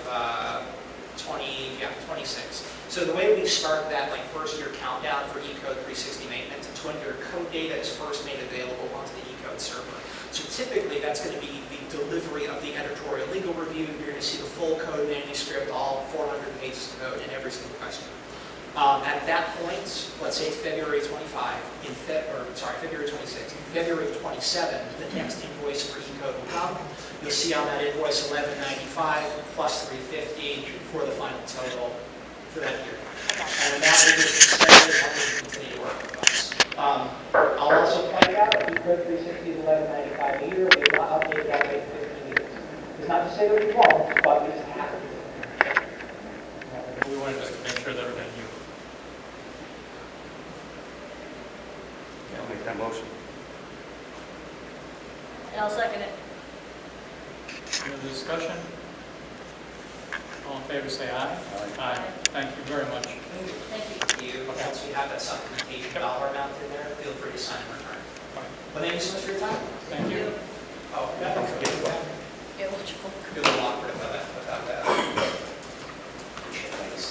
[SPEAKER 6] 26. So the way we start that like first year countdown for eCode 360 maintenance, it's when your code data is first made available onto the eCode server. So typically that's going to be the delivery of the editorial legal review. You're going to see the full code manuscript, all 400 pages of code, and every single question. At that point, let's say February 25, February 26. In February 27, the next invoice for eCode will come. You'll see on that invoice $11.95 plus $350 for the final total for that year. And when that will get extended, that will continue to work with us. I'll also point out that eCode 360 is $11.95 a year. We will update that every 15 years. It's not to say that we won't, but we just have to.
[SPEAKER 1] We wanted just to make sure that everybody knew.
[SPEAKER 2] I'll make that motion.
[SPEAKER 3] And I'll second it.
[SPEAKER 1] Any other discussion? All in favor, say aye. Aye. Thank you very much.
[SPEAKER 3] Thank you.
[SPEAKER 6] Once we have that supplementation dollar amount in there, feel free to sign and return. Well, thank you so much for your time.
[SPEAKER 1] Thank you.
[SPEAKER 6] Oh, yeah, don't forget to
[SPEAKER 3] Yeah, which book?
[SPEAKER 6] feel a little awkward without that.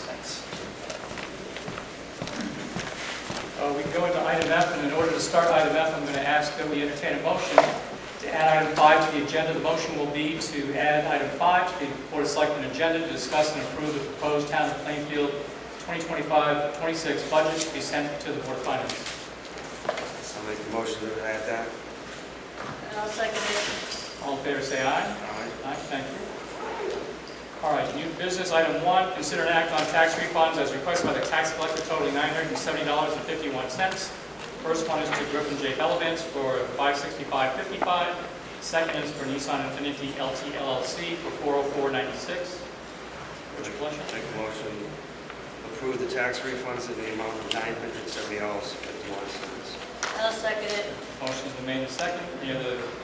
[SPEAKER 6] Thanks.
[SPEAKER 1] We can go into item F, and in order to start item F, I'm going to ask that we entertain a motion to add item 5 to the agenda. The motion will be to add item 5 to the Board of Selectmen agenda to discuss and approve the proposed Town of Plainfield 2025-26 budget to be sent to the Board of Finance.
[SPEAKER 2] I'll make the motion to add that.
[SPEAKER 3] And I'll second it.
[SPEAKER 1] All in favor, say aye.
[SPEAKER 2] Aye.
[SPEAKER 1] Aye, thank you. All right, new business, item 1, consider an act on tax refunds as requested by the tax collector totaling $970.51. First one is to Griffin J. Bellavance for $565.55. Second is for Nissan Infiniti LT LLC for $404.96. What's your pleasure?
[SPEAKER 2] Make a motion to approve the tax refunds in the amount of $970.51.
[SPEAKER 3] I'll second it.
[SPEAKER 1] Motion's been made and second.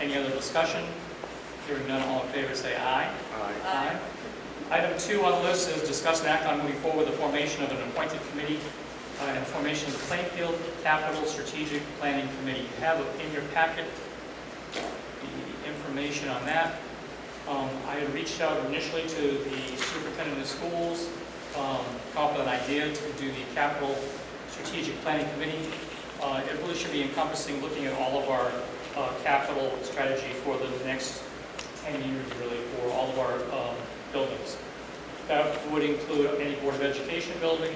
[SPEAKER 1] Any other discussion? Hearing none, all in favor say aye.
[SPEAKER 2] Aye.
[SPEAKER 3] Aye.
[SPEAKER 1] Item 2 on the list is discuss and act on moving forward the formation of an appointed committee and the formation of the Plainfield Capital Strategic Planning Committee. You have in your packet the information on that. I had reached out initially to the superintendent of schools, come up with an idea to do the Capital Strategic Planning Committee. It really should be encompassing looking at all of our capital strategy for the next 10 years, really, for all of our buildings. That would include any Board of Education building,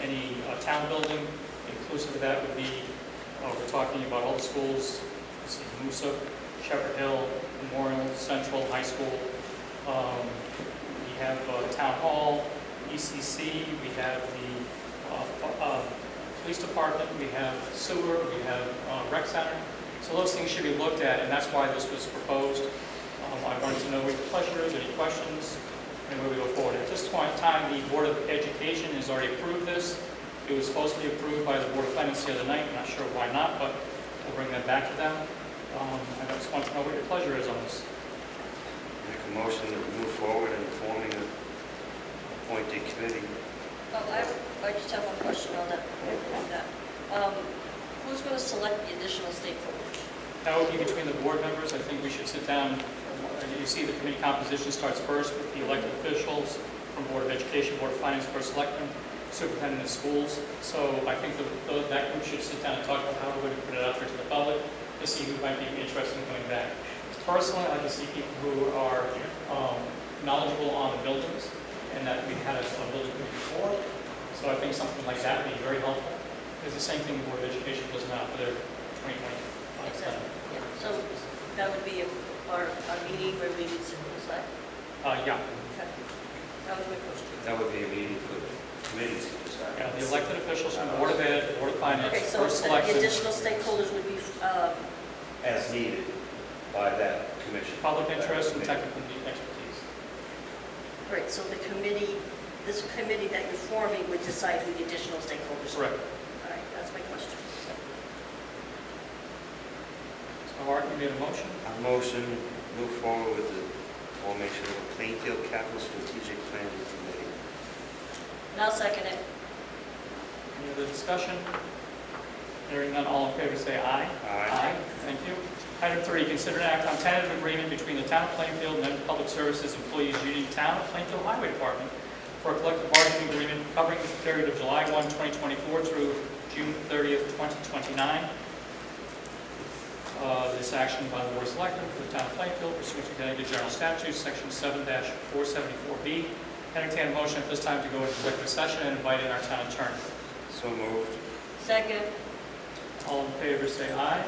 [SPEAKER 1] any town building. Inclusive of that would be, we're talking about all the schools, Moosup, Shepherd Hill, Memorial, Central, High School. We have Town Hall, ECC, we have the Police Department, we have sewer, we have rec center. So those things should be looked at, and that's why this was proposed. I wanted to know what your pleasure is, any questions, and where we go forward. At this point in time, the Board of Education has already approved this. It was supposed to be approved by the Board of Finance the other night. I'm not sure why not, but we'll bring that back to them. I just want to know what your pleasure is on this.
[SPEAKER 2] Make a motion to move forward in forming an appointed committee.
[SPEAKER 3] I just have one question on that. Who's going to select the additional stakeholders?
[SPEAKER 1] That would be between the board members. I think we should sit down. You see the committee composition starts first with the elected officials from Board of Education, Board of Finance, Board of Selectmen, Superintendent of Schools. So I think that group should sit down and talk about how we're going to put it out there to the public to see who might be interested in coming back. Personally, I like to see people who are knowledgeable on the buildings and that we had a building committee before. So I think something like that would be very helpful. It's the same thing the Board of Education does now for their 2025
[SPEAKER 3] Exactly.
[SPEAKER 1] plan.
[SPEAKER 3] Yeah. So that would be our meeting where we would decide?
[SPEAKER 1] Yeah.
[SPEAKER 3] Okay. That was my question.
[SPEAKER 2] That would be a meeting for the committees to decide.
[SPEAKER 1] Yeah, the elected officials from Board of Ed, Board of Finance,
[SPEAKER 3] Okay, so
[SPEAKER 1] Board of
[SPEAKER 3] the
[SPEAKER 1] Selectmen,
[SPEAKER 3] additional stakeholders would be,
[SPEAKER 2] As needed by that commission.
[SPEAKER 1] public interest and technical expertise.
[SPEAKER 3] right, so the committee, this committee that you're forming would decide who the additional stakeholders are?
[SPEAKER 1] Correct.
[SPEAKER 3] All right, that's my question.
[SPEAKER 1] So Art, you made a motion?
[SPEAKER 2] A motion, move forward with the formation of a Plainfield Capital Strategic Planning Committee.
[SPEAKER 3] And I'll second it.
[SPEAKER 1] Any other discussion? Hearing none, all in favor say aye.
[SPEAKER 2] Aye.
[SPEAKER 1] Thank you. Item 3, consider an act on tentative agreement between the Town of Plainfield and the Public Services Employees Union Town of Plainfield Highway Department for a collective bargaining agreement covering the period of July 1, 2024 through June 30th, 2029. This action by the Board of Selectmen for the Town of Plainfield pursuant to Connecticut General Statutes, Section 7-474B. Entertain a motion at this time to go into executive session and invite in our town attorney.
[SPEAKER 2] So moved.
[SPEAKER 3] Second.
[SPEAKER 1] All in favor say aye.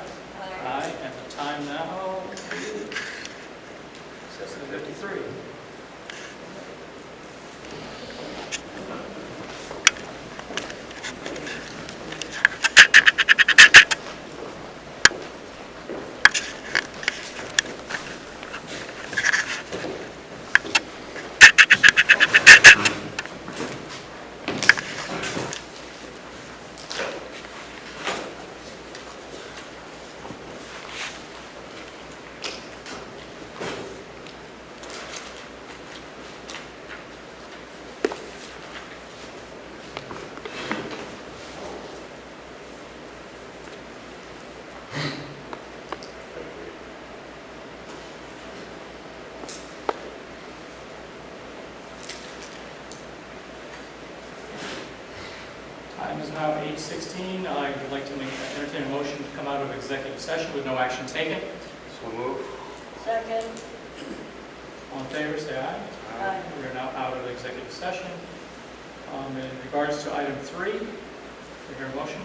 [SPEAKER 1] Aye. And the time now is 7:53. Time is now 8:16. I would like to entertain a motion to come out of executive session with no action taken.
[SPEAKER 2] So moved.
[SPEAKER 3] Second.
[SPEAKER 1] All in favor, say aye.
[SPEAKER 3] Aye.
[SPEAKER 1] We are now out of executive session. In regards to item 3, is there a motion?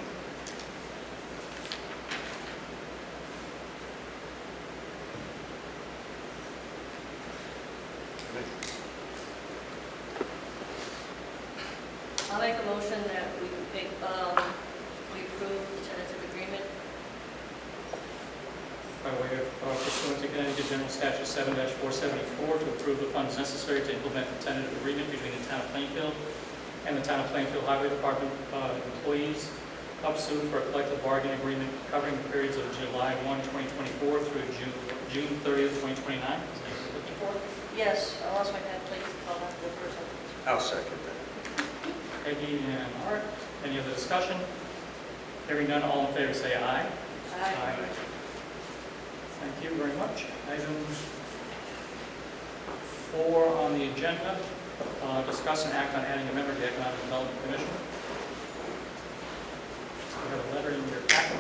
[SPEAKER 3] I'll make a motion that we approve the tentative agreement.
[SPEAKER 1] By way of pursuant to Connecticut General Statute 7-474 to approve the funds necessary to implement the tentative agreement between the Town of Plainfield and the Town of Plainfield Highway Department employees up soon for a collective bargaining agreement covering the periods of July 1, 2024 through June 30th, 2029. Is that what you're looking for?
[SPEAKER 3] Yes, I lost my pen, please. Call that the person.
[SPEAKER 2] I'll second that.
[SPEAKER 1] Peggy and Art, any other discussion? Hearing none, all in favor say aye.
[SPEAKER 3] Aye.
[SPEAKER 1] Thank you very much. Item 4 on the agenda, discuss and act on adding a member to the Economic Development Commission. You have a letter in your packet.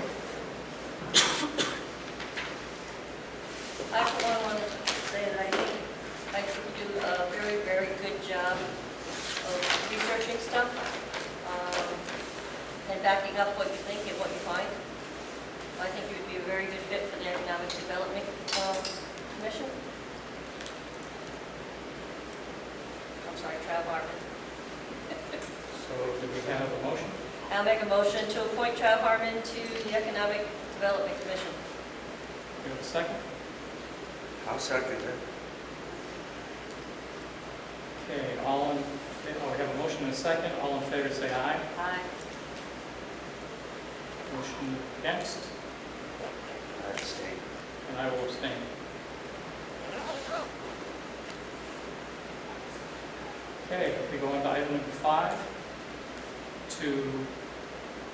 [SPEAKER 3] I, for one, want to say that I think I do a very, very good job of researching stuff and backing up what you think and what you find. I think you would be a very good fit for the Economic Development Commission. I'm sorry, Trav Hartman.
[SPEAKER 1] So do we have a motion?
[SPEAKER 3] I'll make a motion to appoint Trav Hartman to the Economic Development Commission.
[SPEAKER 1] Do we have a second?
[SPEAKER 2] I'll second it.
[SPEAKER 1] Okay, we have a motion and a second. All in favor say aye.
[SPEAKER 3] Aye.
[SPEAKER 1] Motion against,
[SPEAKER 2] I abstain.
[SPEAKER 1] and I will abstain. Okay, we go on to item number 5, to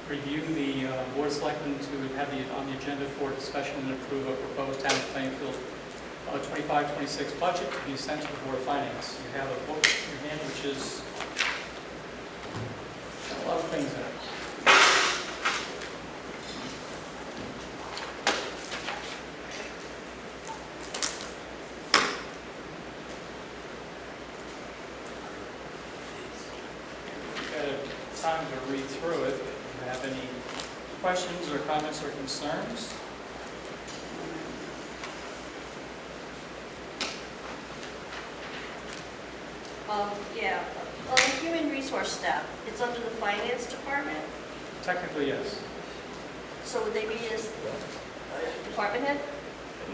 [SPEAKER 1] review the Board of Selectmen to have on the agenda for discussion and approve a proposed town of Plainfield 25-26 budget to be sent to the Board of Finance. You have a book in your hand which is got a lot of things in it. Time to read through it. If you have any questions or comments or concerns?
[SPEAKER 3] Yeah, human resource staff, it's under the finance department,
[SPEAKER 1] Technically, yes.
[SPEAKER 3] so would they be as department head?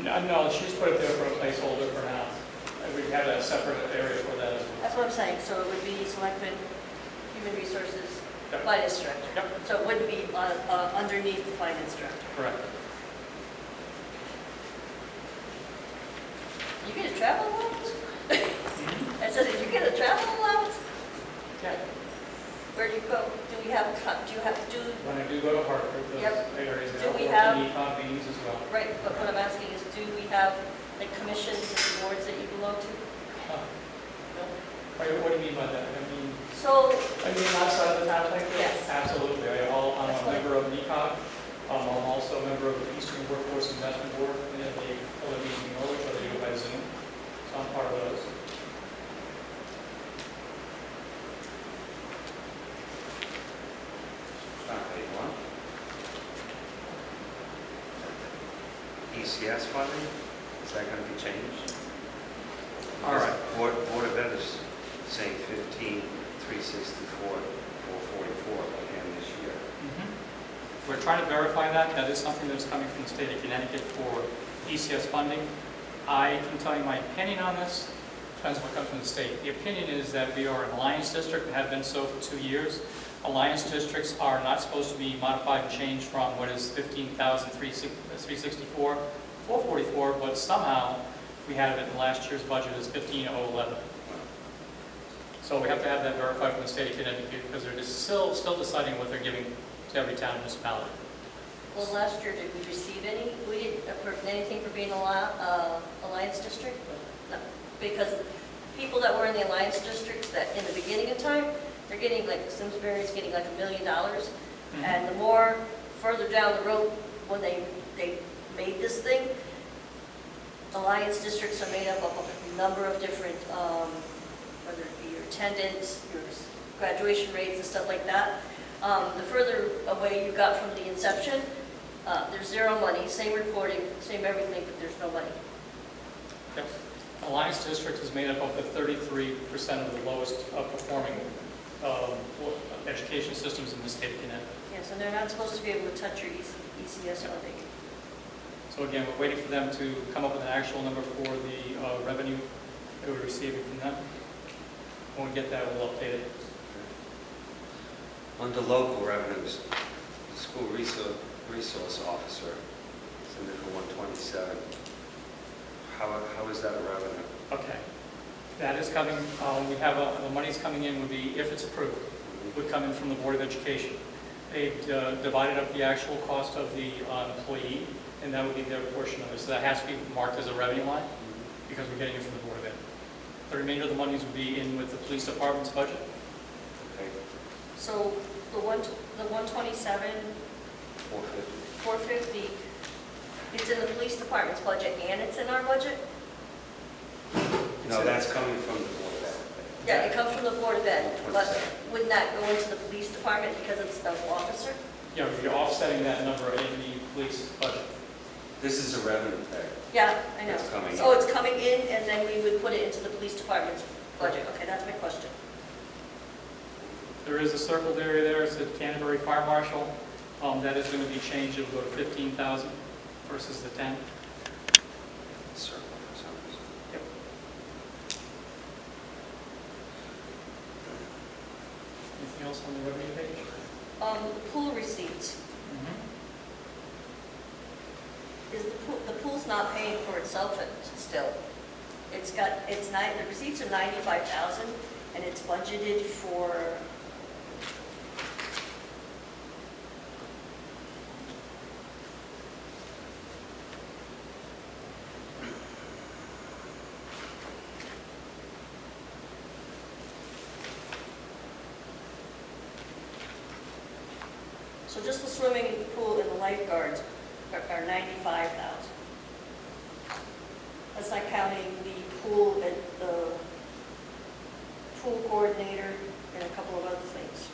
[SPEAKER 1] No, she's put it there for a placeholder for now. We have a separate area for that as well.
[SPEAKER 3] That's what I'm saying, so it would be selectmen, human resources,
[SPEAKER 1] Yep.
[SPEAKER 3] finance director.
[SPEAKER 1] Yep.
[SPEAKER 3] So it wouldn't be underneath the finance director.
[SPEAKER 1] Correct.
[SPEAKER 3] You get a travel allowance? I said, did you get a travel allowance?
[SPEAKER 1] Yeah.
[SPEAKER 3] Where do you go? Do you have to do,
[SPEAKER 1] When I do go to Hartford, those
[SPEAKER 3] Yep.
[SPEAKER 1] areas,
[SPEAKER 3] Do
[SPEAKER 1] there
[SPEAKER 3] we
[SPEAKER 1] are
[SPEAKER 3] have-
[SPEAKER 1] econ meetings as well.
[SPEAKER 3] right, but what I'm asking is, do we have like commissions and boards that you belong to?
[SPEAKER 1] Huh.
[SPEAKER 3] No?
[SPEAKER 1] What do you mean by that?
[SPEAKER 3] So,
[SPEAKER 1] I mean outside of the town like this?
[SPEAKER 3] Yes.
[SPEAKER 1] Absolutely. I'm
[SPEAKER 3] That's
[SPEAKER 1] a
[SPEAKER 3] fine.
[SPEAKER 1] member of NECOG. I'm also a member of the Eastern Workforce Investment Board. And they hold a meeting in Norwich, or they do it by Zoom. So I'm part of those.
[SPEAKER 2] Page 1. ECS funding, is that going to be changed?
[SPEAKER 1] All right.
[SPEAKER 2] Board of Ed is saying 15,364, 444 by the end of this year.
[SPEAKER 1] We're trying to verify that. That is something that's coming from the state of Connecticut for ECS funding. I can tell you my opinion on this. Depends on what comes from the state. The opinion is that we are an alliance district and have been so for 2 years. Alliance districts are not supposed to be modified and changed from what is 15,364, 444, but somehow we had it in last year's budget as 15,011. So we have to have that verified from the state of Connecticut because they're just still deciding what they're giving to every town and municipality.
[SPEAKER 3] well, last year, did we receive any, anything for being alliance district? No, because people that were in the alliance districts that in the beginning of time, they're getting like, Simsbury's getting like $1 million. And the more further down the road, when they made this thing, alliance districts are made up of a number of different, whether it be your attendance, your graduation rates and stuff like that. The further away you got from the inception, there's zero money, same reporting, same everything, but there's no money.
[SPEAKER 1] Yep. Alliance district is made up of the 33% of the lowest performing education systems in the state of Connecticut.
[SPEAKER 3] Yes, and they're not supposed to be able to touch your ECS funding.
[SPEAKER 1] So again, we're waiting for them to come up with an actual number for the revenue that we're receiving from them. When we get that, we'll update it.
[SPEAKER 2] Under local revenues, the school resource officer is in there for 127. How is that a revenue?
[SPEAKER 1] Okay. That is coming, we have, the money's coming in would be, if it's approved, would come in from the Board of Education. They divided up the actual cost of the employee, and that would be their portion of it. So that has to be marked as a revenue line, because we're getting it from the Board of Ed. The remainder of the monies would be in with the police department's budget.
[SPEAKER 2] Okay,
[SPEAKER 3] So the 127, 450, it's in the police department's budget and it's in our budget?
[SPEAKER 2] no, that's coming from the Board of Ed.
[SPEAKER 3] Yeah, it comes from the Board of Ed, but wouldn't that go into the police department because it's the officer?
[SPEAKER 1] Yeah, you're offsetting that number in the police budget.
[SPEAKER 2] This is a revenue tag.
[SPEAKER 3] Yeah, I know.
[SPEAKER 2] It's coming in.
[SPEAKER 3] So it's coming in and then we would put it into the police department's budget. Okay, that's my question.
[SPEAKER 1] There is a circled area there, it's at Canterbury Fire Marshal. That is going to be changed, it'll go to 15,000 versus the 10.
[SPEAKER 2] Circle for some reason.
[SPEAKER 1] Yep. Anything else on the revenue page?
[SPEAKER 3] Pool receipts. Is the pool's not paying for itself still? The receipts are 95,000 and it's budgeted for, so just the swimming pool and the lifeguards are 95,000. That's not counting the pool and the pool coordinator and a couple of other things.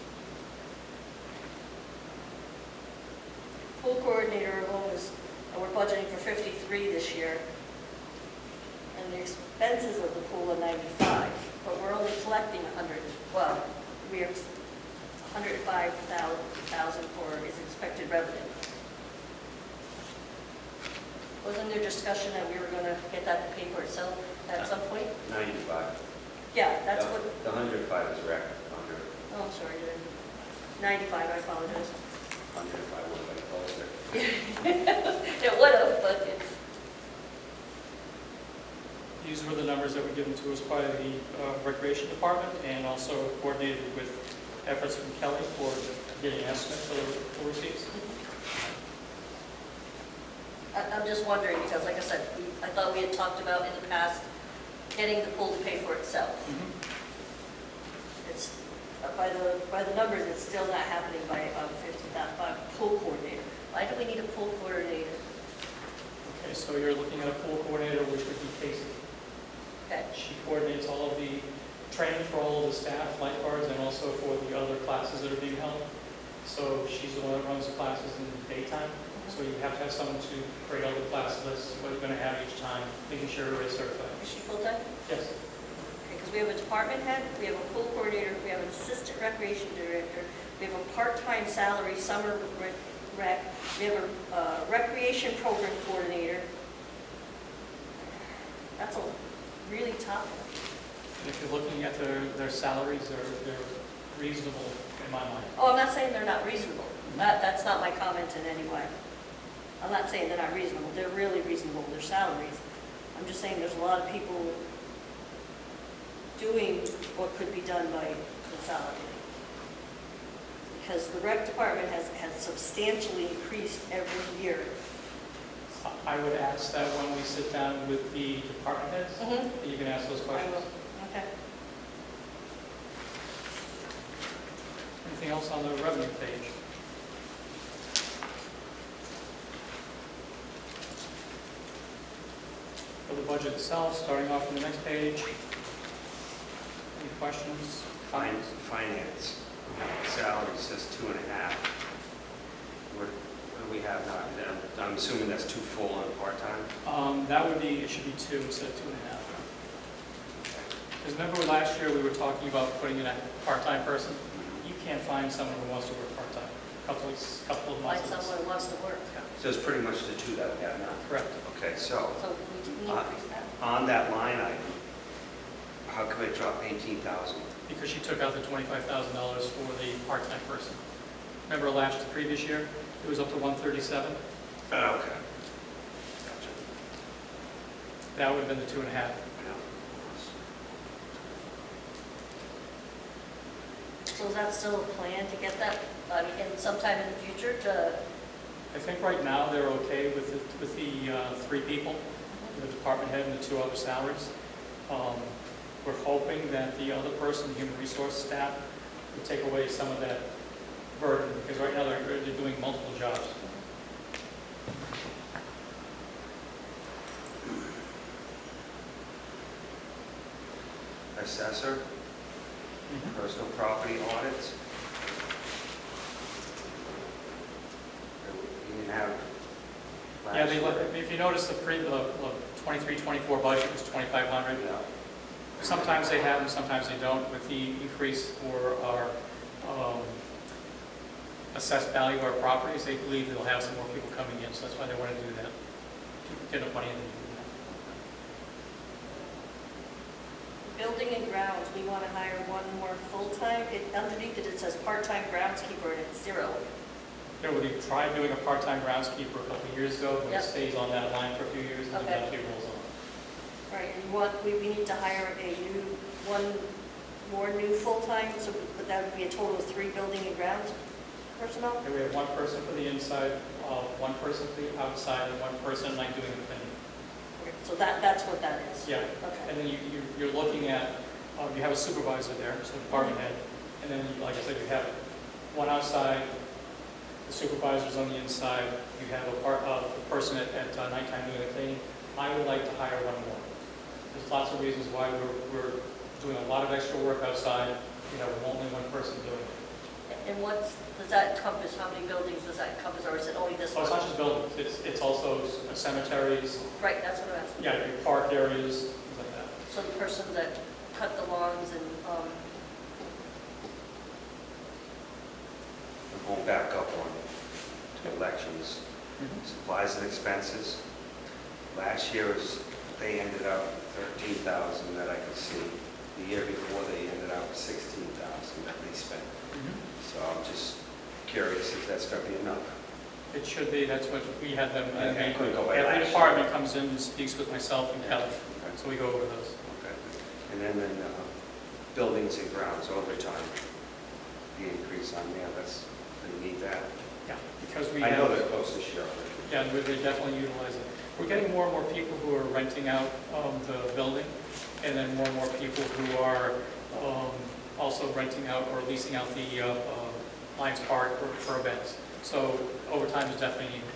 [SPEAKER 3] Pool coordinator alone is, we're budgeting for 53 this year. And the expenses of the pool are 95, but we're only collecting 100, well, we are 105,000 for is expected revenue. Wasn't there discussion that we were going to get that to pay for itself at some point?
[SPEAKER 2] 95.
[SPEAKER 3] Yeah, that's what,
[SPEAKER 2] The 105 is correct.
[SPEAKER 3] oh, I'm sorry, 95, I apologize.
[SPEAKER 2] 105 would have been closer.
[SPEAKER 3] It would have, but it's,
[SPEAKER 1] These were the numbers that were given to us by the Recreation Department and also coordinated with efforts from Kelly for getting estimates for receipts.
[SPEAKER 3] I'm just wondering, because like I said, I thought we had talked about in the past, getting the pool to pay for itself. It's, by the numbers, it's still not happening by 50,000 pool coordinator. Why do we need a pool coordinator?
[SPEAKER 1] Okay, so you're looking at a pool coordinator, which would be Casey.
[SPEAKER 3] Okay,
[SPEAKER 1] She coordinates all of the training for all of the staff, lifeguards, and also for the other classes that are being held. So she's the one that runs the classes in the daytime. So you have to have someone to create all the class lists, what you're going to have each time, making sure everybody's certified.
[SPEAKER 3] is she full-time?
[SPEAKER 1] Yes.
[SPEAKER 3] Because we have a department head, we have a pool coordinator, we have an assistant recreation director, we have a part-time salary summer rec, we have a recreation program coordinator. That's a really tough one.
[SPEAKER 1] And if you're looking at their salaries, they're reasonable in my mind.
[SPEAKER 3] Oh, I'm not saying they're not reasonable. That's not my comment in any way. I'm not saying they're not reasonable. They're really reasonable, their salaries. I'm just saying there's a lot of people doing what could be done by the salary. Because the rec department has substantially increased every year.
[SPEAKER 1] I would ask that when we sit down with the department heads, that you can ask those
[SPEAKER 3] I
[SPEAKER 1] questions.
[SPEAKER 3] will. Okay.
[SPEAKER 1] Anything else on the revenue page? For the budget itself, starting off on the next page. Any questions?
[SPEAKER 2] Finance. Salary says 2.5. What do we have now? I'm assuming that's 2 full and part-time?
[SPEAKER 1] That would be, it should be 2 instead of 2.5. Because remember last year we were talking about putting in a part-time person? You can't find someone who wants to work part-time. Couple of
[SPEAKER 3] Find
[SPEAKER 1] months.
[SPEAKER 3] someone who wants to work.
[SPEAKER 2] So it's pretty much the 2 that we have now?
[SPEAKER 1] Correct.
[SPEAKER 2] Okay, so
[SPEAKER 3] So we didn't increase that.
[SPEAKER 2] on that line item, how come it dropped 18,000?
[SPEAKER 1] Because she took out the $25,000 for the part-time person. Remember the previous year, it was up to 137?
[SPEAKER 2] Oh, okay. Gotcha.
[SPEAKER 1] That would have been the 2.5.
[SPEAKER 2] Yeah.
[SPEAKER 3] So is that still a plan to get that, I mean, sometime in the future to?
[SPEAKER 1] I think right now they're okay with the 3 people, the department head and the 2 other salaries. We're hoping that the other person, the human resource staff, will take away some of that burden, because right now they're doing multiple jobs.
[SPEAKER 2] Assessor, personal property audits. You didn't have
[SPEAKER 1] Yeah,
[SPEAKER 2] last year.
[SPEAKER 1] if you notice the 23-24 budget was 2,500.
[SPEAKER 2] Yeah.
[SPEAKER 1] Sometimes they have them, sometimes they don't. With the increase for our assessed value of our properties, they believe they'll have some more people coming in, so that's why they want to do that, to get enough money in to do that.
[SPEAKER 3] Building and grounds, we want to hire one more full-time. Underneath it, it says part-time groundskeeper, and it's 0.
[SPEAKER 1] You know, we tried doing a part-time groundskeeper a couple of years ago, but
[SPEAKER 3] Yep.
[SPEAKER 1] it stays on that line for a few years and
[SPEAKER 3] Okay.
[SPEAKER 1] eventually rolls on.
[SPEAKER 3] Right, and we need to hire a new, more new full-time, so but that would be a total of 3 building and grounds personnel?
[SPEAKER 1] And we have one person for the inside, one person for the outside, and one person like doing the cleaning.
[SPEAKER 3] Okay, so that's what that is?
[SPEAKER 1] Yeah,
[SPEAKER 3] Okay.
[SPEAKER 1] and then you're looking at, you have a supervisor there, so department head, and then, like I said, you have one outside, the supervisor's on the inside, you have a person at nighttime doing the cleaning. I would like to hire one more. There's lots of reasons why we're doing a lot of extra work outside. We have only one person doing it.
[SPEAKER 3] And does that encompass, how many buildings does that encompass, or is it only this
[SPEAKER 1] So
[SPEAKER 3] one?
[SPEAKER 1] it's not just buildings, it's also cemeteries,
[SPEAKER 3] Right, that's what I'm asking.
[SPEAKER 1] yeah, your park areas, things like that.
[SPEAKER 3] So the person that cut the lawns and,
[SPEAKER 2] I'm going back up on to elections, supplies and expenses. Last year, they ended up 13,000 that I could see. The year before, they ended up with 16,000 that they spent. So I'm just curious if that's going to be enough.
[SPEAKER 1] It should be, that's what we had them,
[SPEAKER 2] I couldn't go by last
[SPEAKER 1] every
[SPEAKER 2] year.
[SPEAKER 1] department comes in and speaks with myself and Kelly,
[SPEAKER 2] Okay.
[SPEAKER 1] so we go over those.
[SPEAKER 2] Okay. And then buildings and grounds, overtime, the increase on there, they need that.
[SPEAKER 1] Yeah, because we
[SPEAKER 2] I
[SPEAKER 1] have.
[SPEAKER 2] know they're close this year.
[SPEAKER 1] Yeah, they definitely utilize it. We're getting more and more people who are renting out the building, and then more and more people who are also renting out or leasing out the Lions Park for events. So overtime is definitely needed.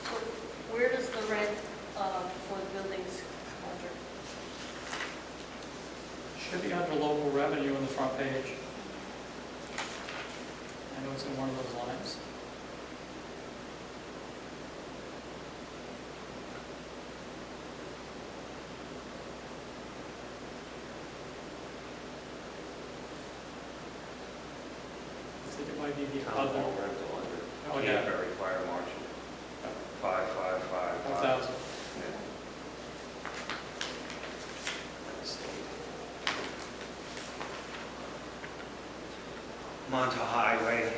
[SPEAKER 3] so where does the rent for the buildings come under?
[SPEAKER 1] Should be under local revenue on the front page. I know it's in one of those lines. I think it might be the
[SPEAKER 2] Town
[SPEAKER 1] other,
[SPEAKER 2] hall rental under
[SPEAKER 1] oh yeah,
[SPEAKER 2] Canterbury Fire Marshal, 5555.
[SPEAKER 1] 1,000.
[SPEAKER 2] Yeah. Montauk Highway,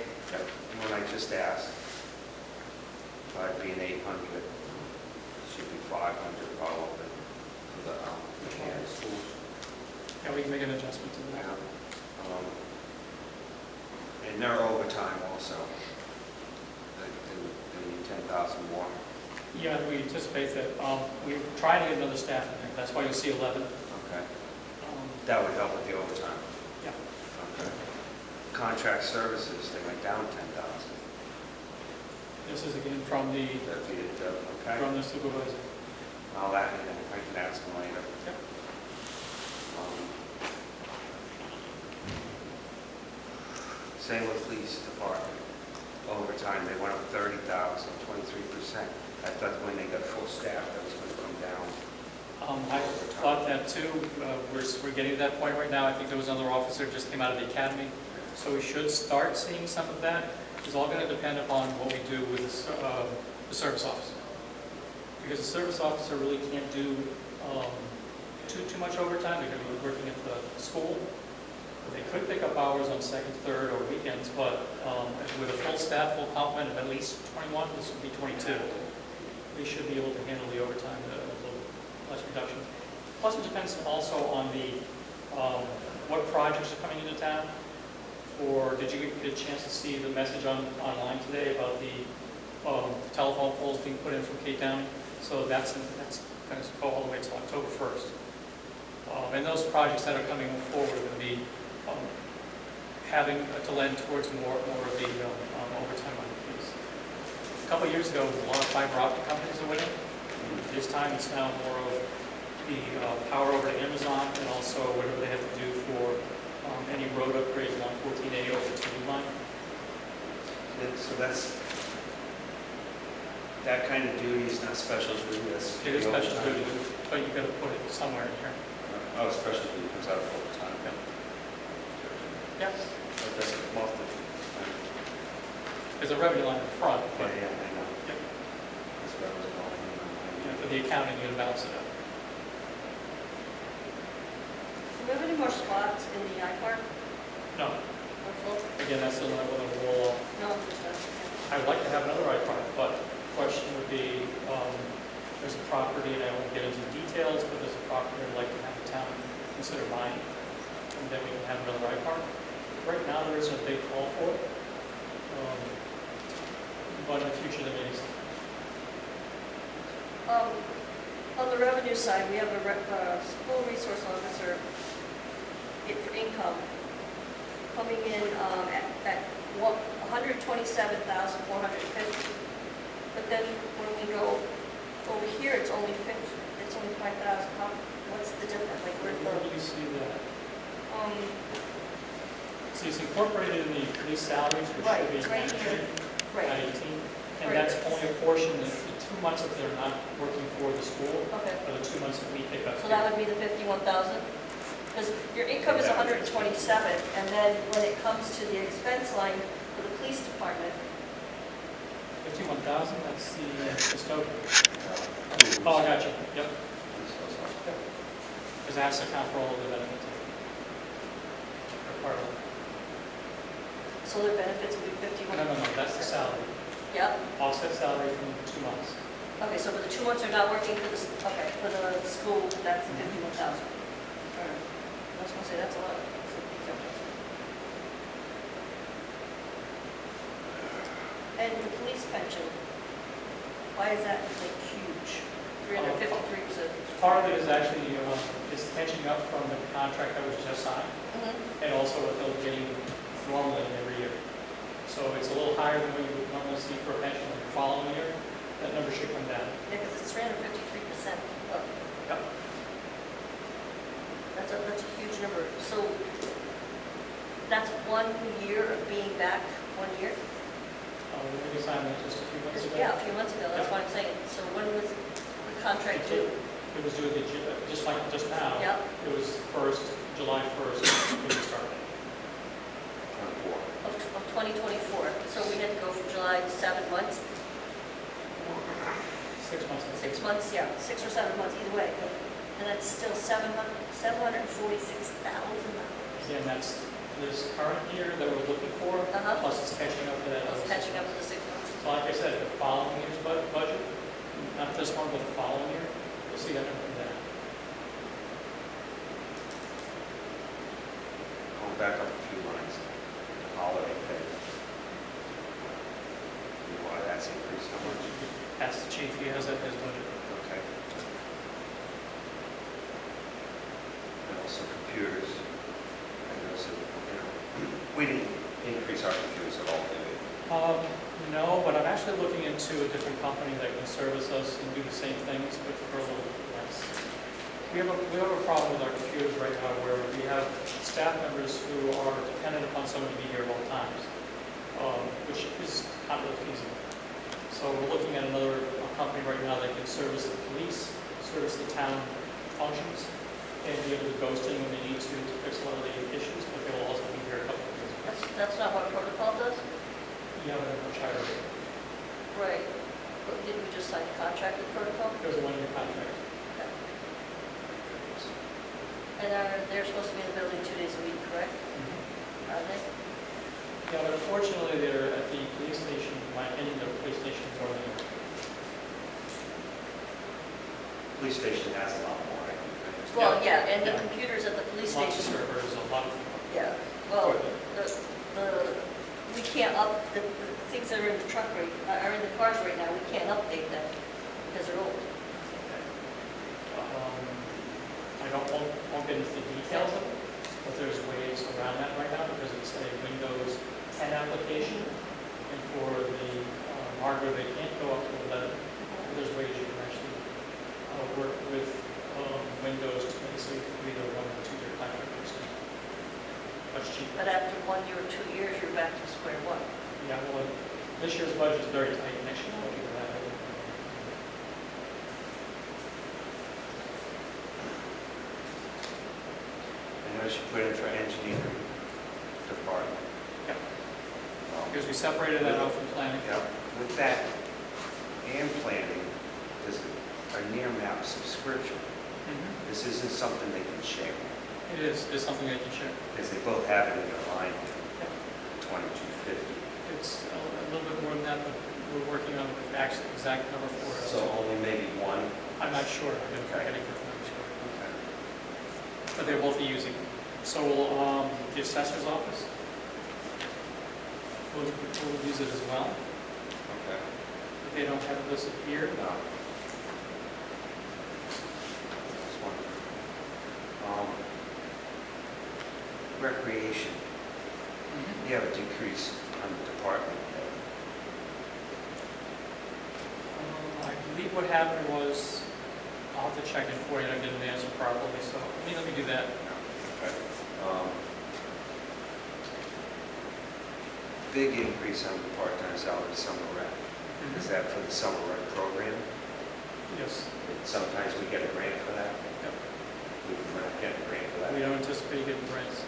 [SPEAKER 2] when I just asked, probably being 800, should be 500 probably for the mechanics tools.
[SPEAKER 1] Yeah, we can make an adjustment to that.
[SPEAKER 2] And their overtime also, they need 10,000 more.
[SPEAKER 1] Yeah, we anticipate that, we're trying to get another staff in there, that's why you'll see 11.
[SPEAKER 2] Okay,
[SPEAKER 1] Um,
[SPEAKER 2] that would help with the overtime.
[SPEAKER 1] Yeah.
[SPEAKER 2] Okay. Contract services, they went down 10,000.
[SPEAKER 1] This is again from the
[SPEAKER 2] Okay,
[SPEAKER 1] supervisor.
[SPEAKER 2] all that, and then I can ask them later.
[SPEAKER 1] Yep.
[SPEAKER 2] Same with police department. Overtime, they went up 30,000, 23%. I thought when they got full staff, that was going to come down.
[SPEAKER 1] I thought that too. We're getting to that point right now. I think there was another officer who just came out of the academy. So we should start seeing some of that. It's all going to depend upon what we do with the service officer. Because the service officer really can't do too much overtime. They're going to be working at the school. They could pick up hours on second, third, or weekends, but with a full staff, full complement of at least 21, this would be 22. They should be able to handle the overtime at a little less reduction. Plus, it depends also on the what projects are coming into town. Or did you get a chance to see the message online today about the telephone poles being put in from Cape County? So that's going to go all the way to October 1st. And those projects that are coming forward are going to be having to lend towards more of the overtime on these. A couple of years ago, a lot of fiber optic companies are winning. This time, it's now more of the power over to Amazon and also whatever they have to do for any road upgrades along 14A over to New Line.
[SPEAKER 2] So that kind of duty is not special duty.
[SPEAKER 1] It is special duty, but you've got to put it somewhere in here.
[SPEAKER 2] Oh, special duty comes out of overtime.
[SPEAKER 1] Yeah.
[SPEAKER 2] That doesn't come off the.
[SPEAKER 1] There's a revenue line in front,
[SPEAKER 2] Yeah,
[SPEAKER 1] but
[SPEAKER 2] I know.
[SPEAKER 1] Yep.
[SPEAKER 2] That's where I was going.
[SPEAKER 1] for the accounting, you balance it out.
[SPEAKER 3] Do we have any more spots in the I-Park?
[SPEAKER 1] No,
[SPEAKER 3] Or full?
[SPEAKER 1] again, that's the one with a roll off.
[SPEAKER 3] No, just that.
[SPEAKER 1] I would like to have another I-Park, but the question would be, there's a property, and I won't get into details, but there's a property I'd like to have the town
[SPEAKER 4] consider buying, and then we can have another ride park. Right now, there isn't a big call for it, but in the future, there may be something.
[SPEAKER 3] On the revenue side, we have a school resource officer for income coming in at 127,450. But then when we go over here, it's only 5,000. What's the difference? Like
[SPEAKER 4] Where
[SPEAKER 3] where's
[SPEAKER 4] do you see that?
[SPEAKER 3] the
[SPEAKER 4] See, it's incorporated in the police salaries, which
[SPEAKER 3] Right,
[SPEAKER 4] should be
[SPEAKER 3] it's right here.
[SPEAKER 4] 19,
[SPEAKER 3] right?
[SPEAKER 4] 18, and
[SPEAKER 3] Right.
[SPEAKER 4] that's only a portion, the 2 months that they're not working for the school,
[SPEAKER 3] Okay.
[SPEAKER 4] are the 2 months that we pick up.
[SPEAKER 3] So that would be the 51,000? Because your income is 127, and then when it comes to the expense line for the police department,
[SPEAKER 4] 51,000, that's the custodian. Oh, I got you, yep. Because that's account for all of the benefits. They're part of it.
[SPEAKER 3] so their benefits would be
[SPEAKER 4] No,
[SPEAKER 3] 51.
[SPEAKER 4] no, no, that's the salary.
[SPEAKER 3] Yep.
[SPEAKER 4] Offset salary from 2 months.
[SPEAKER 3] Okay, so for the 2 months they're not working for the, for the school, that's the 51,000. All right. I was gonna say, that's a lot. And the police pension, why is that like huge? 353%.
[SPEAKER 4] Part of it is actually, is catching up from the contract that was just signed,
[SPEAKER 3] Mm-hmm.
[SPEAKER 4] and also what they're getting normally every year. So it's a little higher than what you would normally see for a pension the following year. That number should come down.
[SPEAKER 3] Yeah, because it's 353% up.
[SPEAKER 4] Yep.
[SPEAKER 3] That's a huge number. So that's 1 year of being back 1 year?
[SPEAKER 4] We signed that just a few months ago.
[SPEAKER 3] Yeah, a few months ago, that's what I'm saying. So when was the contract due?
[SPEAKER 4] It was due just like just now.
[SPEAKER 3] Yep.
[SPEAKER 4] It was July 1st, when we started.
[SPEAKER 3] Of 2024. So we had to go from July to 7 months?
[SPEAKER 4] 6 months.
[SPEAKER 3] 6 months, yeah, 6 or 7 months, either way. And that's still $746,000.
[SPEAKER 4] Again, that's this current year that we're looking for,
[SPEAKER 3] Uh-huh.
[SPEAKER 4] plus it's catching up to that.
[SPEAKER 3] I was
[SPEAKER 4] other
[SPEAKER 3] catching
[SPEAKER 4] 6
[SPEAKER 3] up
[SPEAKER 4] months.
[SPEAKER 3] to the 6 months.
[SPEAKER 4] So like I said, the following year's budget, not this one, but the following year, you'll see that number come down.
[SPEAKER 2] Going back up a few lines, holiday pay. You know why that's increased so much?
[SPEAKER 4] That's the chief, he has that in his budget.
[SPEAKER 2] Okay. And also computers. I noticed that, we didn't increase our computers at all, did we?
[SPEAKER 4] No, but I'm actually looking into a different company that can service us and do the same things, but for a little less. We have a problem with our computers right now where we have staff members who are dependent upon someone to be here at all times, which is not really feasible. So we're looking at another company right now that can service the police, service the town functions, and be able to go to them when they need to fix a lot of the issues, but they will also be here a couple of days.
[SPEAKER 3] That's not what protocol does?
[SPEAKER 4] Yeah, but I'm much higher rate.
[SPEAKER 3] Right. But didn't we just sign a contract with protocol?
[SPEAKER 4] There's a 1-year contract.
[SPEAKER 3] Okay. And they're supposed to be in the building 2 days a week, correct? Are they?
[SPEAKER 4] Yeah, but unfortunately, they're at the police station, in my opinion, the police station is more than enough.
[SPEAKER 2] Police station has a lot more, I think.
[SPEAKER 3] Well, yeah, and the
[SPEAKER 4] Yeah.
[SPEAKER 3] computers at the police
[SPEAKER 4] Lots of
[SPEAKER 3] station.
[SPEAKER 4] servers, a lot of.
[SPEAKER 3] Yeah, well, we can't the things that are in the truck are in the cars right now, we can't update them because they're old.
[SPEAKER 4] I won't get into the details of it, but there's ways around that right now because it's a Windows 10 application. And for the hardware, they can't go up to 11. There's ways you can actually work with Windows 20, so you can do either 1 or 2 year contract. Much cheaper.
[SPEAKER 3] But after 1 year or 2 years, you're back to square one.
[SPEAKER 4] Yeah, well, this year's budget is very tight. Next year, we'll figure that out.
[SPEAKER 2] I noticed you put in for engineering department.
[SPEAKER 4] Yeah.
[SPEAKER 2] Well,
[SPEAKER 4] Because we separated that out from planning.
[SPEAKER 2] yeah, with that and planning, there's a near map subscription. This isn't something they can share,
[SPEAKER 4] It is, it's something they can share.
[SPEAKER 2] because they both have it in their line,
[SPEAKER 4] Yeah.
[SPEAKER 2] 2250.
[SPEAKER 4] It's a little bit more than that, but we're working on the exact number for it.
[SPEAKER 2] So only maybe one.
[SPEAKER 4] I'm not sure. I gotta get the numbers for it.
[SPEAKER 2] Okay.
[SPEAKER 4] but they will be using them. So the assessor's office will use it as well.
[SPEAKER 2] Okay.
[SPEAKER 4] If they don't have it listed here.
[SPEAKER 2] No. Just wondering. Recreation, you have a decrease on the department.
[SPEAKER 4] I believe what happened was, I'll have to check it for you, I didn't answer properly, so let me do that.
[SPEAKER 2] Okay. Big increase on the part-time salary summer rec. Is that for the summer rec program?
[SPEAKER 4] Yes.
[SPEAKER 2] Sometimes we get a grant for that.
[SPEAKER 4] Yep.
[SPEAKER 2] We're not getting a grant for that.
[SPEAKER 4] We don't anticipate getting grants.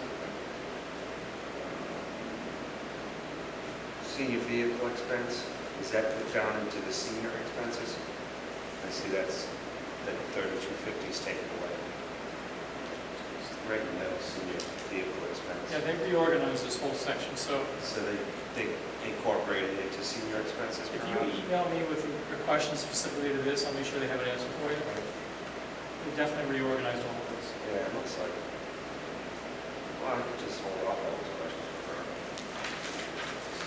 [SPEAKER 2] Senior vehicle expense, is that put down into the senior expenses? I see that's, that 3250 is taken away. Right in the middle, senior vehicle expense.
[SPEAKER 4] Yeah, they reorganized this whole section, so
[SPEAKER 2] So they incorporated it into senior expenses?
[SPEAKER 4] if you email me with your questions specifically to this, I'll make sure they have an answer for you. We definitely reorganized all of this.
[SPEAKER 2] Yeah, it looks like. Well, I could just hold off all those questions for her.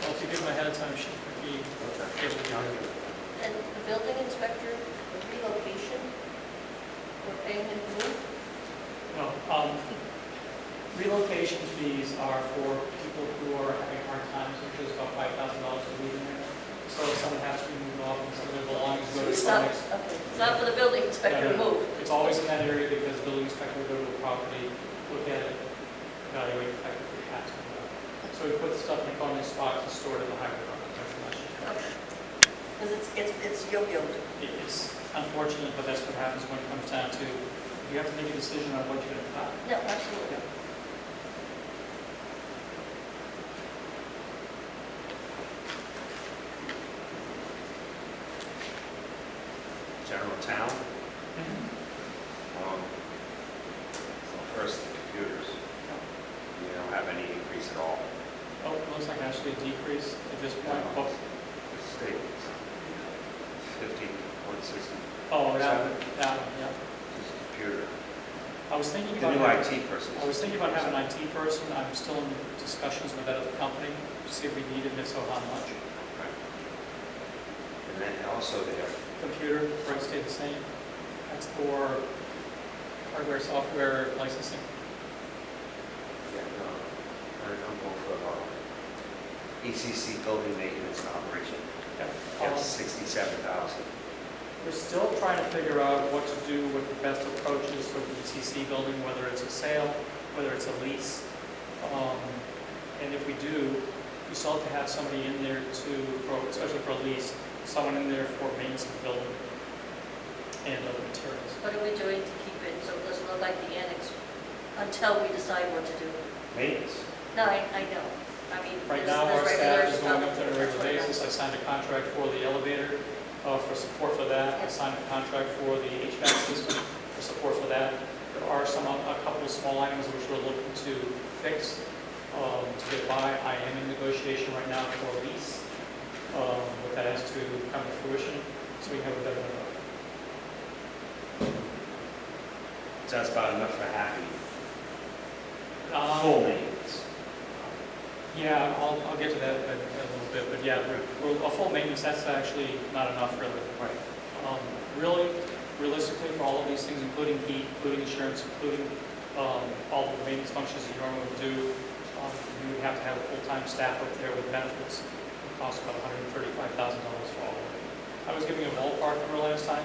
[SPEAKER 4] So if you give them ahead of time, she could be able to do it.
[SPEAKER 3] And the building inspector, the relocation, we're paying him to move?
[SPEAKER 4] No, relocation fees are for people who are having hard times, which is about $5,000 to move in there. So if someone has to be moved off, and so their belongings go to
[SPEAKER 3] It's
[SPEAKER 4] the
[SPEAKER 3] not,
[SPEAKER 4] next.
[SPEAKER 3] okay, it's not for the building inspector to move.
[SPEAKER 4] It's always in that area because the building inspector will go to the property, look at it, evaluate the fact that we have to move out. So we put the stuff in the corner spots and store it in the highway department.
[SPEAKER 3] Because it's yo-yoed.
[SPEAKER 4] It's unfortunate, but that's what happens when it comes down to, you have to make a decision on what you're going to cut.
[SPEAKER 3] No, absolutely.
[SPEAKER 2] General town,
[SPEAKER 4] Mm-hmm.
[SPEAKER 2] so first the computers, you don't have any increase at all.
[SPEAKER 4] Oh, it looks like actually a decrease at this point. Oh,
[SPEAKER 2] The state, 50.60,
[SPEAKER 4] oh, that one, yeah.
[SPEAKER 2] just computer.
[SPEAKER 4] I was thinking
[SPEAKER 2] The
[SPEAKER 4] about.
[SPEAKER 2] new
[SPEAKER 4] having-
[SPEAKER 2] IT person.
[SPEAKER 4] I was thinking about having an IT person. I'm still in discussions with that other company to see if we need it, and if so, how much.
[SPEAKER 2] Right. And then also they have,
[SPEAKER 4] Computer, price stay the same. That's for hardware, software licensing.
[SPEAKER 2] yeah, no, I'm going for ECC building maintenance and operation. That's 67,000.
[SPEAKER 4] We're still trying to figure out what to do, what the best approach is for the ECC building, whether it's a sale, whether it's a lease. And if we do, we still have to have somebody in there especially for a lease, someone in there for maintenance of the building and other materials.
[SPEAKER 3] What are we doing to keep it so it doesn't look like the annex until we decide what to do?
[SPEAKER 2] Maintenance.
[SPEAKER 3] No, I know. I mean,
[SPEAKER 4] Right
[SPEAKER 3] there's
[SPEAKER 4] now, our
[SPEAKER 3] regular
[SPEAKER 4] staff is going up
[SPEAKER 3] stuff.
[SPEAKER 4] there on a
[SPEAKER 3] That's
[SPEAKER 4] regular
[SPEAKER 3] what I
[SPEAKER 4] basis. I signed a contract for the elevator, for support for that. I signed a contract for the HVAC system, for support for that. There are a couple of small items which we're looking to fix, to get by. I am in negotiation right now for a lease, but that has to come to fruition, so we have a better number.
[SPEAKER 2] So that's about enough for happy.
[SPEAKER 4] Um,
[SPEAKER 2] Full maintenance.
[SPEAKER 4] Yeah, I'll get to that in a little bit, but yeah, a full maintenance, that's actually not enough really.
[SPEAKER 2] Right.
[SPEAKER 4] Really, realistically, for all of these things, including heat, including insurance, including all the maintenance functions that you normally would do, you would have to have a full-time staff up there with benefits. It costs about $135,000 for all of it. I was giving a ballpark number last time.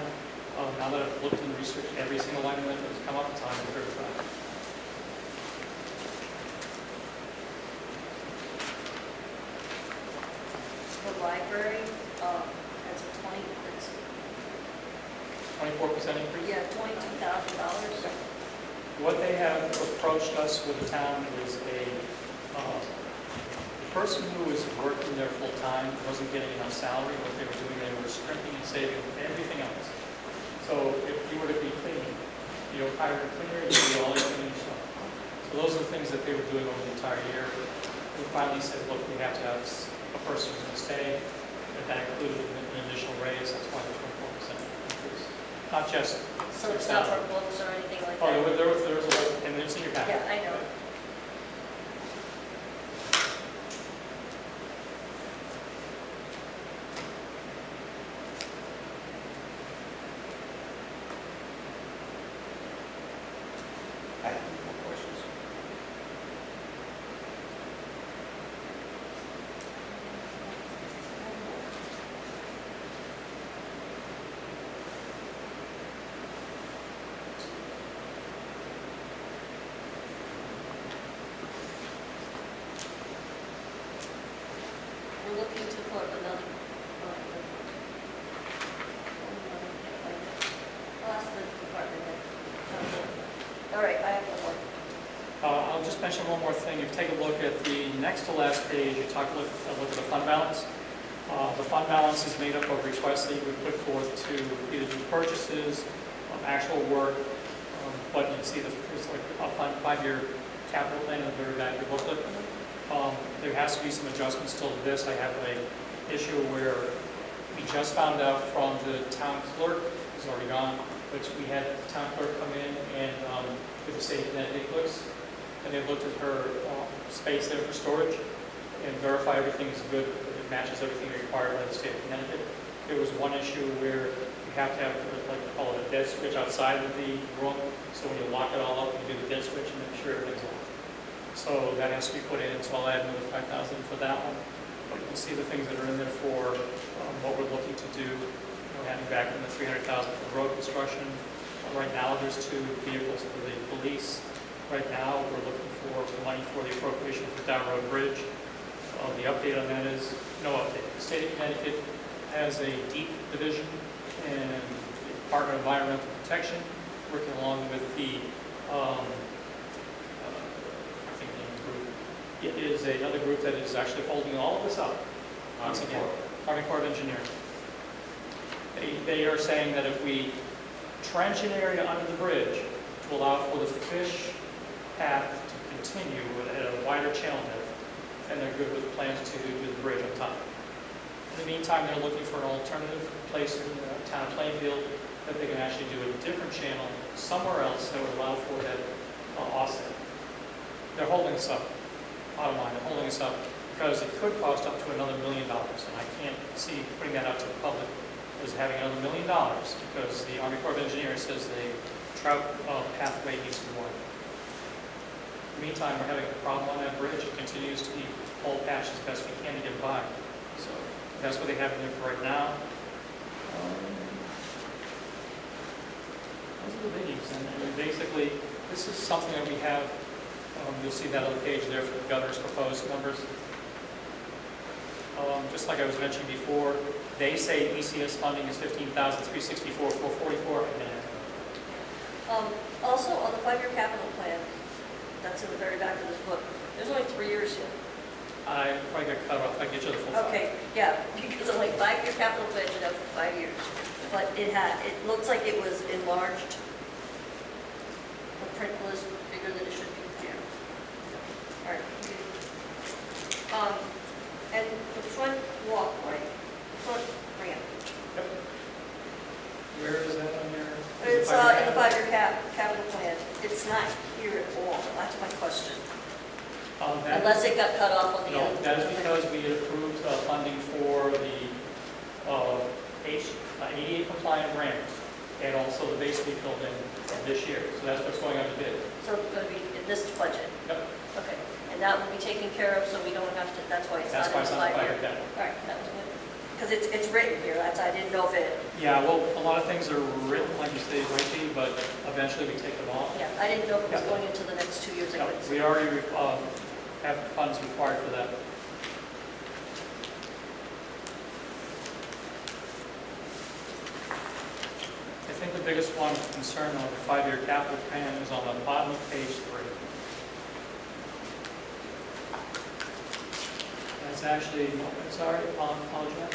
[SPEAKER 4] Now that I've looked and researched every single item that has come up, it's $135,000.
[SPEAKER 3] The library, that's a
[SPEAKER 4] 24% increase?
[SPEAKER 3] yeah, $22,000.
[SPEAKER 4] What they have approached us with the town is the person who was working there full-time wasn't getting enough salary. What they were doing, they were scrimping and saving everything else. So if you were to be cleaning, you know, hire a cleaner, you do all your cleaning stuff. So those are the things that they were doing over the entire year. We finally said, look, we have to have a person who's going to stay, and that included an additional raise. That's why the 24% increase. Not just
[SPEAKER 3] So it's not for books or anything like
[SPEAKER 4] Oh,
[SPEAKER 3] that?
[SPEAKER 4] there was a list, and it's in your packet.
[SPEAKER 3] Yeah, I know.
[SPEAKER 2] I have no more questions.
[SPEAKER 3] We're looking to put another. I'll ask the department head. All right, I have one more.
[SPEAKER 1] I'll just mention one more thing. If you take a look at the next to last page, you look at the fund balance. The fund balance is made up of requests that you would put forth to either do purchases, actual work, but you can see there's like a 5-year capital plan in the very back of your booklet. There has to be some adjustments still to this. I have an issue where we just found out from the town clerk, who's already gone, which we had the town clerk come in and give the state of Connecticut looks, and they looked at her space there for storage and verify everything is good, it matches everything required by the state of Connecticut. There was one issue where you have to have, like, call it a dead switch outside of the room, so when you lock it all up, you do the dead switch and make sure everything's on. So that has to be put in, so I'll add another $5,000 for that one. But you can see the things that are in there for what we're looking to do, adding back in the $300,000 for road construction. Right now, there's 2 vehicles for the police. Right now, we're looking for money for the appropriation for Down Road Bridge. The update on that is no update. The state of Connecticut has a deep division and the Department of Environmental Protection, working along with the it is another group that is actually holding all of this up. Once again, Army Corps of Engineers. They are saying that if we trench an area under the bridge to allow for the fish path to continue at a wider channel depth, then they're good with plans to do the bridge on top. In the meantime, they're looking for an alternative place in the town of Plainfield that they can actually do a different channel somewhere else that would allow for that offset. They're holding us up. Bottom line, they're holding us up because it could cost up to another $1 million, and I can't see putting that out to the public as having another $1 million because the Army Corps of Engineers says the trout pathway needs to be widened. In the meantime, we're having a problem on that bridge. It continues to be whole patch as best we can to get by. So that's what they have in there for right now. Those are the biggies. And I mean, basically, this is something that we have. You'll see that other page there for the governor's proposed numbers. Just like I was mentioning before, they say ECS funding is $15,364, $444.
[SPEAKER 3] Also, on the 5-year capital plan, that's in the very back of this book, there's only 3 years here.
[SPEAKER 1] I probably got cut off. I get you the full 5.
[SPEAKER 3] Okay, yeah, because I'm like 5-year capital plan should have 5 years. But it looks like it was enlarged. The print was bigger than it should be here. All right. And the front walkway, front ramp,
[SPEAKER 1] Yep. Where is that on your?
[SPEAKER 3] it's in the 5-year capital plan. It's not here at all. That's my question. Unless it got cut off on the
[SPEAKER 1] No,
[SPEAKER 3] end.
[SPEAKER 1] that is because we had approved funding for the ADA compliant ramp and also the base to be filled in this year. So that's what's going on to bid.
[SPEAKER 3] So it's going to be in this budget?
[SPEAKER 1] Yep.
[SPEAKER 3] Okay. And that will be taken care of, so we don't have to, that's why it's
[SPEAKER 1] That's
[SPEAKER 3] not
[SPEAKER 1] why
[SPEAKER 3] in
[SPEAKER 1] it's
[SPEAKER 3] the
[SPEAKER 1] not
[SPEAKER 3] 5-year.
[SPEAKER 1] 5-year capital.
[SPEAKER 3] All right, that was good. Because it's written here, I didn't know if it,
[SPEAKER 1] Yeah, well, a lot of things are written like you say it might be, but eventually we take them off.
[SPEAKER 3] yeah, I didn't know if it was
[SPEAKER 1] Yeah.
[SPEAKER 3] going into the next 2 years. I
[SPEAKER 1] No,
[SPEAKER 3] couldn't see.
[SPEAKER 1] we already have funds required for that. I think the biggest one concern on the 5-year capital plan is on the bottom of page 3. That's actually, sorry, apologize,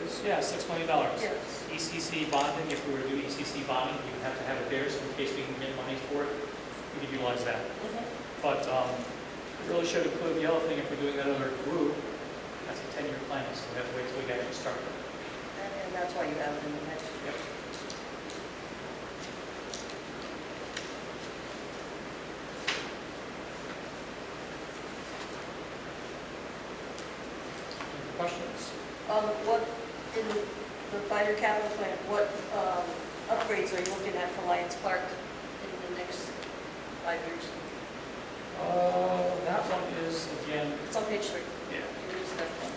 [SPEAKER 1] is, yeah, $6 million.
[SPEAKER 3] Yes.
[SPEAKER 1] ECC bonding, if we were to do ECC bonding, we would have to have it there, so in case we can get money for it, we could utilize that.
[SPEAKER 3] Mhm.
[SPEAKER 1] But we really should include the other thing, if we're doing that other group, that's a 10-year plan, so we have to wait till we actually start it.
[SPEAKER 3] And that's why you have it in the next.
[SPEAKER 1] Yep. questions?
[SPEAKER 3] What, in the fighter capital plan, what upgrades are you looking at for Lions Park in the next 5 years?
[SPEAKER 1] That one is, again,
[SPEAKER 3] It's on page 3.
[SPEAKER 1] yeah.
[SPEAKER 3] It is that one.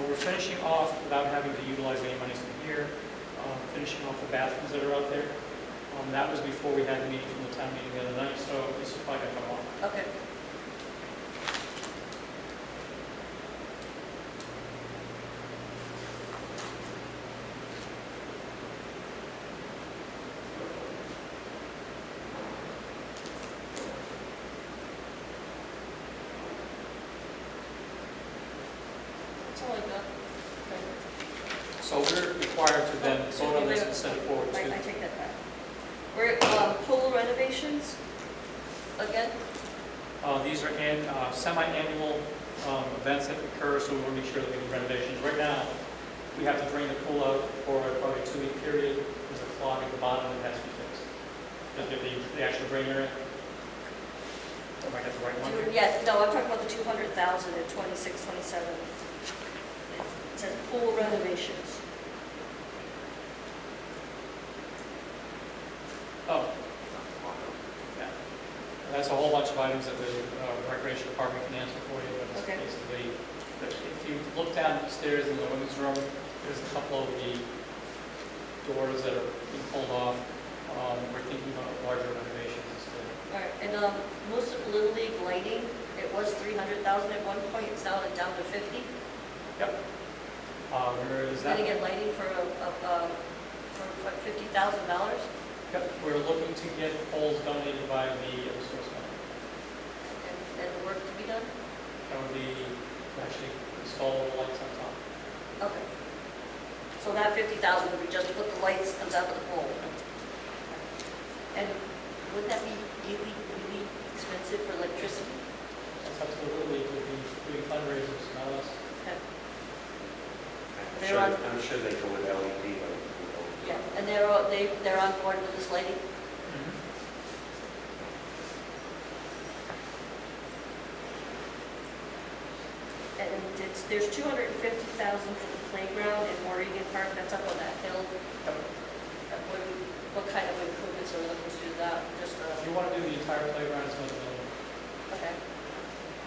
[SPEAKER 1] We're finishing off, without having to utilize any monies from here, finishing off the bathrooms that are out there. That was before we had the meeting from the town meeting the other night, so this is probably going to come on.
[SPEAKER 3] Okay. That's all I got. Okay.
[SPEAKER 1] So we're required to then vote on this and send it forward
[SPEAKER 3] I
[SPEAKER 1] to,
[SPEAKER 3] take that back. We're, pool renovations, again,
[SPEAKER 1] these are semi-annual events that occur, so we want to make sure that we do renovations. Right now, we have to drain the pool out for probably a 2-week period. There's a clog at the bottom that has to be fixed. The actual drain area. Am I got the right one?
[SPEAKER 3] yeah, no, I'm talking about the 200,000 at 26, 27. It says pool renovations.
[SPEAKER 1] Oh. Yeah. That's a whole bunch of items that the Recreation Department can answer for you, but it's
[SPEAKER 3] Okay.
[SPEAKER 1] basically, if you look down the stairs in the women's room, there's a couple of the doors that are being pulled off. We're thinking about larger renovations instead.
[SPEAKER 3] All right, and most of Little League lighting, it was 300,000 at one point, it's now down to 50.
[SPEAKER 1] Yep. Where is
[SPEAKER 3] Then
[SPEAKER 1] that?
[SPEAKER 3] again, lighting for what, $50,000?
[SPEAKER 1] Yep. We're looking to get poles donated by the Eversource Fund.
[SPEAKER 3] And the work to be done?
[SPEAKER 1] That would be actually install the lights on top.
[SPEAKER 3] Okay. So that 50,000 would be just to put the lights on top of the pole? And would that be really, really expensive for electricity?
[SPEAKER 1] That's up to the Little League, we'll be doing fundraisers, not us.
[SPEAKER 3] Okay.
[SPEAKER 2] I'm sure they go with LED, but.
[SPEAKER 3] Yeah, and they're on board with this lighting? And there's 250,000 for the playground in Moragan Park, that's up on that hill. What kind of improvements are we looking to do that? Just,
[SPEAKER 1] If you want to do the entire playground, it's another million.
[SPEAKER 3] okay.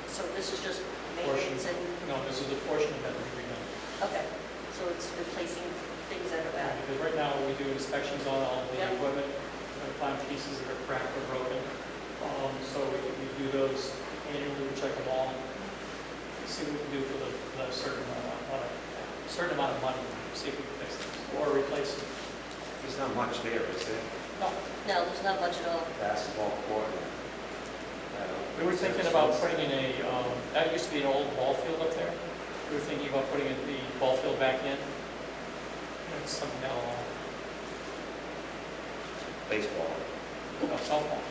[SPEAKER 3] So this is just
[SPEAKER 1] Portion.
[SPEAKER 3] maintenance and,
[SPEAKER 1] No, this is a portion of that that we redone.
[SPEAKER 3] okay. So it's replacing things that are bad.
[SPEAKER 1] Because right now, we do inspections on all the
[SPEAKER 3] Yeah.
[SPEAKER 1] equipment, and find pieces that are cracked or broken. So we do those annually, we check them all, see what we can do for the certain amount of money, see if we can fix things, or replace them.
[SPEAKER 2] There's not much there, is there?
[SPEAKER 1] No,
[SPEAKER 3] No, there's not much at all.
[SPEAKER 2] Basketball court.
[SPEAKER 1] we were thinking about putting in that used to be an old ball field up there. We were thinking about putting the ball field back in. It's something else.
[SPEAKER 2] Baseball.
[SPEAKER 1] No, softball.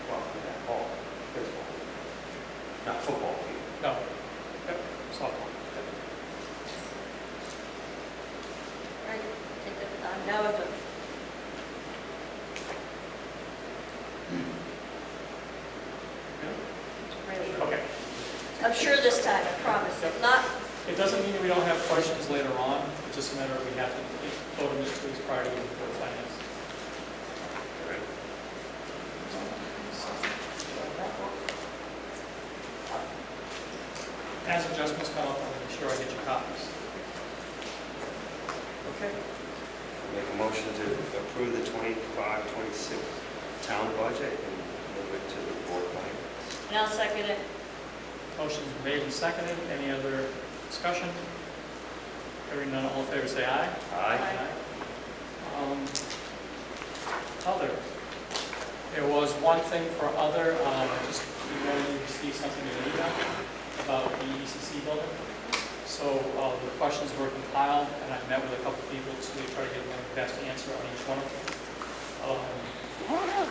[SPEAKER 2] Well, yeah, ball, baseball. Not football.
[SPEAKER 1] No. Yep, softball.
[SPEAKER 3] All right, take that, now I'm done. Ready.
[SPEAKER 1] Okay.
[SPEAKER 3] I'm sure this time, I promise. If not,
[SPEAKER 1] It doesn't mean we don't have questions later on, it's just a matter of we have to vote on this 2 weeks prior to the Board of Finance. As adjustments come up, I'll make sure I get your copies. Okay.
[SPEAKER 2] Make a motion to approve the 25-26 town budget and move it to the board finance.
[SPEAKER 3] and I'll second it.
[SPEAKER 1] Motion's been made and seconded. Any other discussion? Hearing none, all in favor say aye.
[SPEAKER 2] Aye.
[SPEAKER 1] Other. There was one thing for other, just we wanted to receive something in an email about the ECC building. So the questions were compiled, and I met with a couple people to try to get the best answer on each one of them.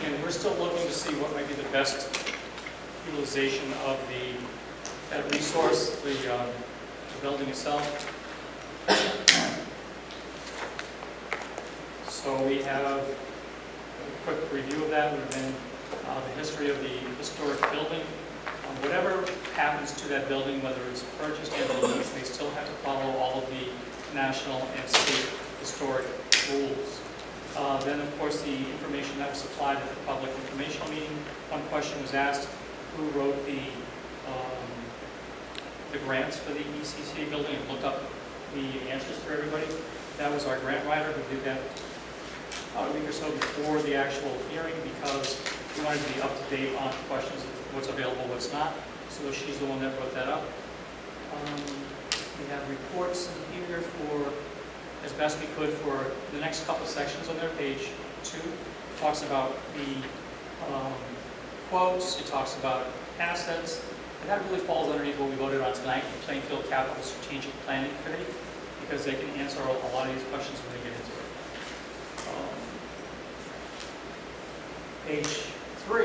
[SPEAKER 1] And we're still looking to see what might be the best utilization of that resource, the building itself. So we have
[SPEAKER 4] quick review of that would have been the history of the historic building. Whatever happens to that building, whether it's purchased and leased, they still have to follow all of the national and state historic rules. Then, of course, the information that was supplied at the public informational meeting. One question was asked, who wrote the grants for the ECC building, and looked up the answers for everybody. That was our grant writer who did that a week or so before the actual hearing, because we wanted to be up to date on questions of what's available, what's not. So she's the one that wrote that up. We have reports in here for, as best we could, for the next couple sections on their page 2. It talks about the quotes, it talks about assets, and that really falls underneath what we voted on tonight, the Plainfield Capital Strategic Planning Committee, because they can answer a lot of these questions when they get into it. Page 3,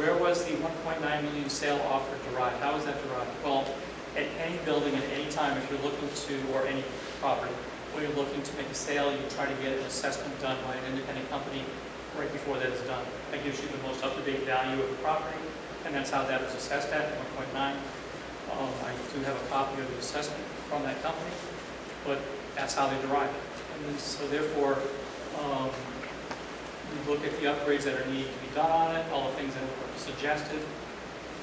[SPEAKER 4] where was the 1.9 million sale offer derived? How was that derived? Well, at any building at any time, if you're looking to, or any property, when you're looking to make a sale, you try to get an assessment done by an independent company right before that is done. That gives you the most up-to-date value of the property, and that's how that was assessed at 1.9. I do have a copy of the assessment from that company, but that's how they derived it. And then, so therefore, we look at the upgrades that are needed to be done on it, all the things that were suggested.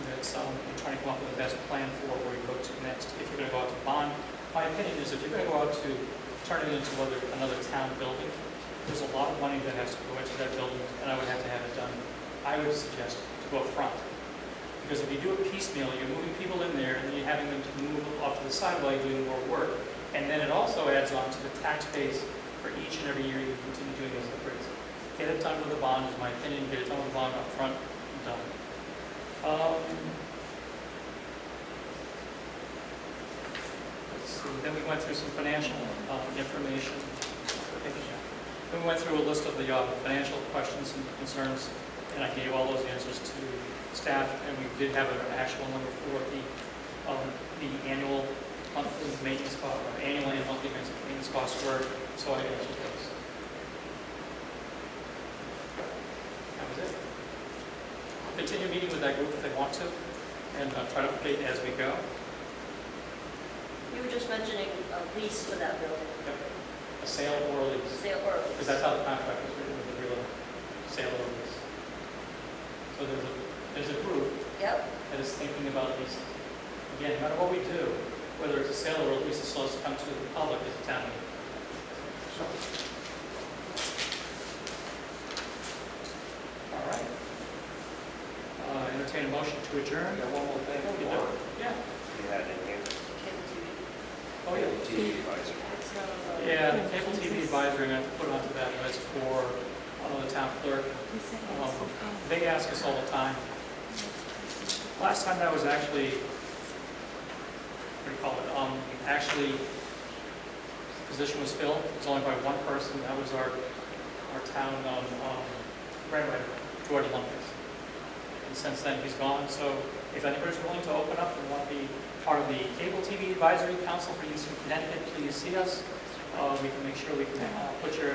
[SPEAKER 4] That's we're trying to come up with the best plan for where we go to next. If you're going to go out to bond, my opinion is if you're going to go out to turn it into another town building, there's a lot of money that has to go into that building, and I would have to have it done. I would suggest to go front. Because if you do it piecemeal, you're moving people in there, and then you're having them to move off to the side while you're doing more work. And then it also adds on to the tax base for each and every year you continue doing those upgrades. Get it done with a bond, is my opinion. Get it done with a bond up front, and done. Let's see. Then we went through some financial information. Then we went through a list of the financial questions and concerns, and I gave all those answers to staff. And we did have an actual number for the annual, monthly maintenance cost, or annual and monthly maintenance costs were. So I answered those. That was it. I'll continue meeting with that group if they want to, and try to update as we go.
[SPEAKER 3] You were just mentioning a lease for that building,
[SPEAKER 4] Yep. A sale or a lease.
[SPEAKER 3] sale or a
[SPEAKER 4] Because
[SPEAKER 3] lease.
[SPEAKER 4] that's how the contract was written, with the real sale or lease. So there's a group
[SPEAKER 3] Yep,
[SPEAKER 4] that is thinking about leasing. Again, no matter what we do, whether it's a sale or a lease, it's supposed to come to the public as a town meeting. All right. Entertain a motion to adjourn.
[SPEAKER 2] Yeah, one more thing.
[SPEAKER 4] You do? Yeah.
[SPEAKER 2] You had in here.
[SPEAKER 3] cable TV.
[SPEAKER 4] Oh, yeah.
[SPEAKER 2] TV advisory.
[SPEAKER 3] It's not on the-
[SPEAKER 4] Yeah, the cable TV advisory, I'm going to put onto that list for the town clerk. They ask us all the time. Last time that was actually, what do you call it? Actually, the position was filled. It was only by one person. That was our town grant writer, George Lumpkins. And since then, he's gone. So if anybody's willing to open up and want to be part of the Cable TV Advisory Council for Eastern Connecticut, please see us. We can make sure we can put your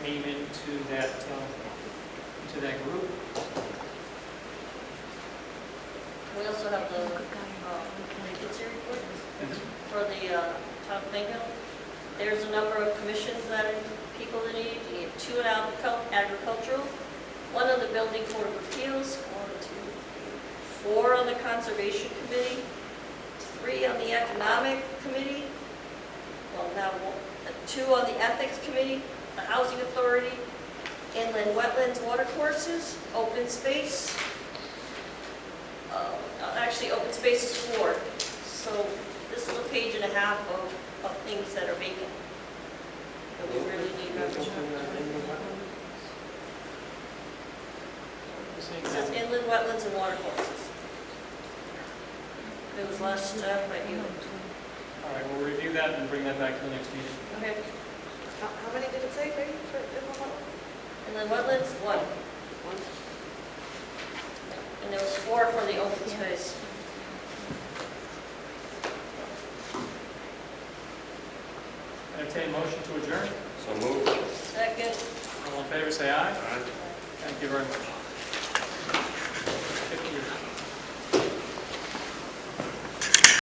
[SPEAKER 4] name into that group.
[SPEAKER 3] We also have the vacancy report for the town of Plainfield. There's a number of commissions that are people that need. You need 2 in agricultural, 1 on the Building Code of Appeals, 4 on the Conservation Committee, 3 on the Economic Committee, well, now 2 on the Ethics Committee, the Housing Authority, Inland Wetlands Watercourses, Open Space. Actually, Open Space is 4. So this is a page and a half of things that are vacant. That we really need members. It says Inland Wetlands and Watercourses. It was last by you.
[SPEAKER 4] All right, we'll review that and bring that back to the next meeting.
[SPEAKER 3] Okay.
[SPEAKER 8] How many did it say, Brady, for inland wetlands?
[SPEAKER 3] Inland Wetlands, 1. And there was 4 for the open space.
[SPEAKER 4] Entertain a motion to adjourn.
[SPEAKER 2] So moved.
[SPEAKER 3] Second.
[SPEAKER 4] All in favor, say aye.
[SPEAKER 2] All right.
[SPEAKER 4] Thank you very much.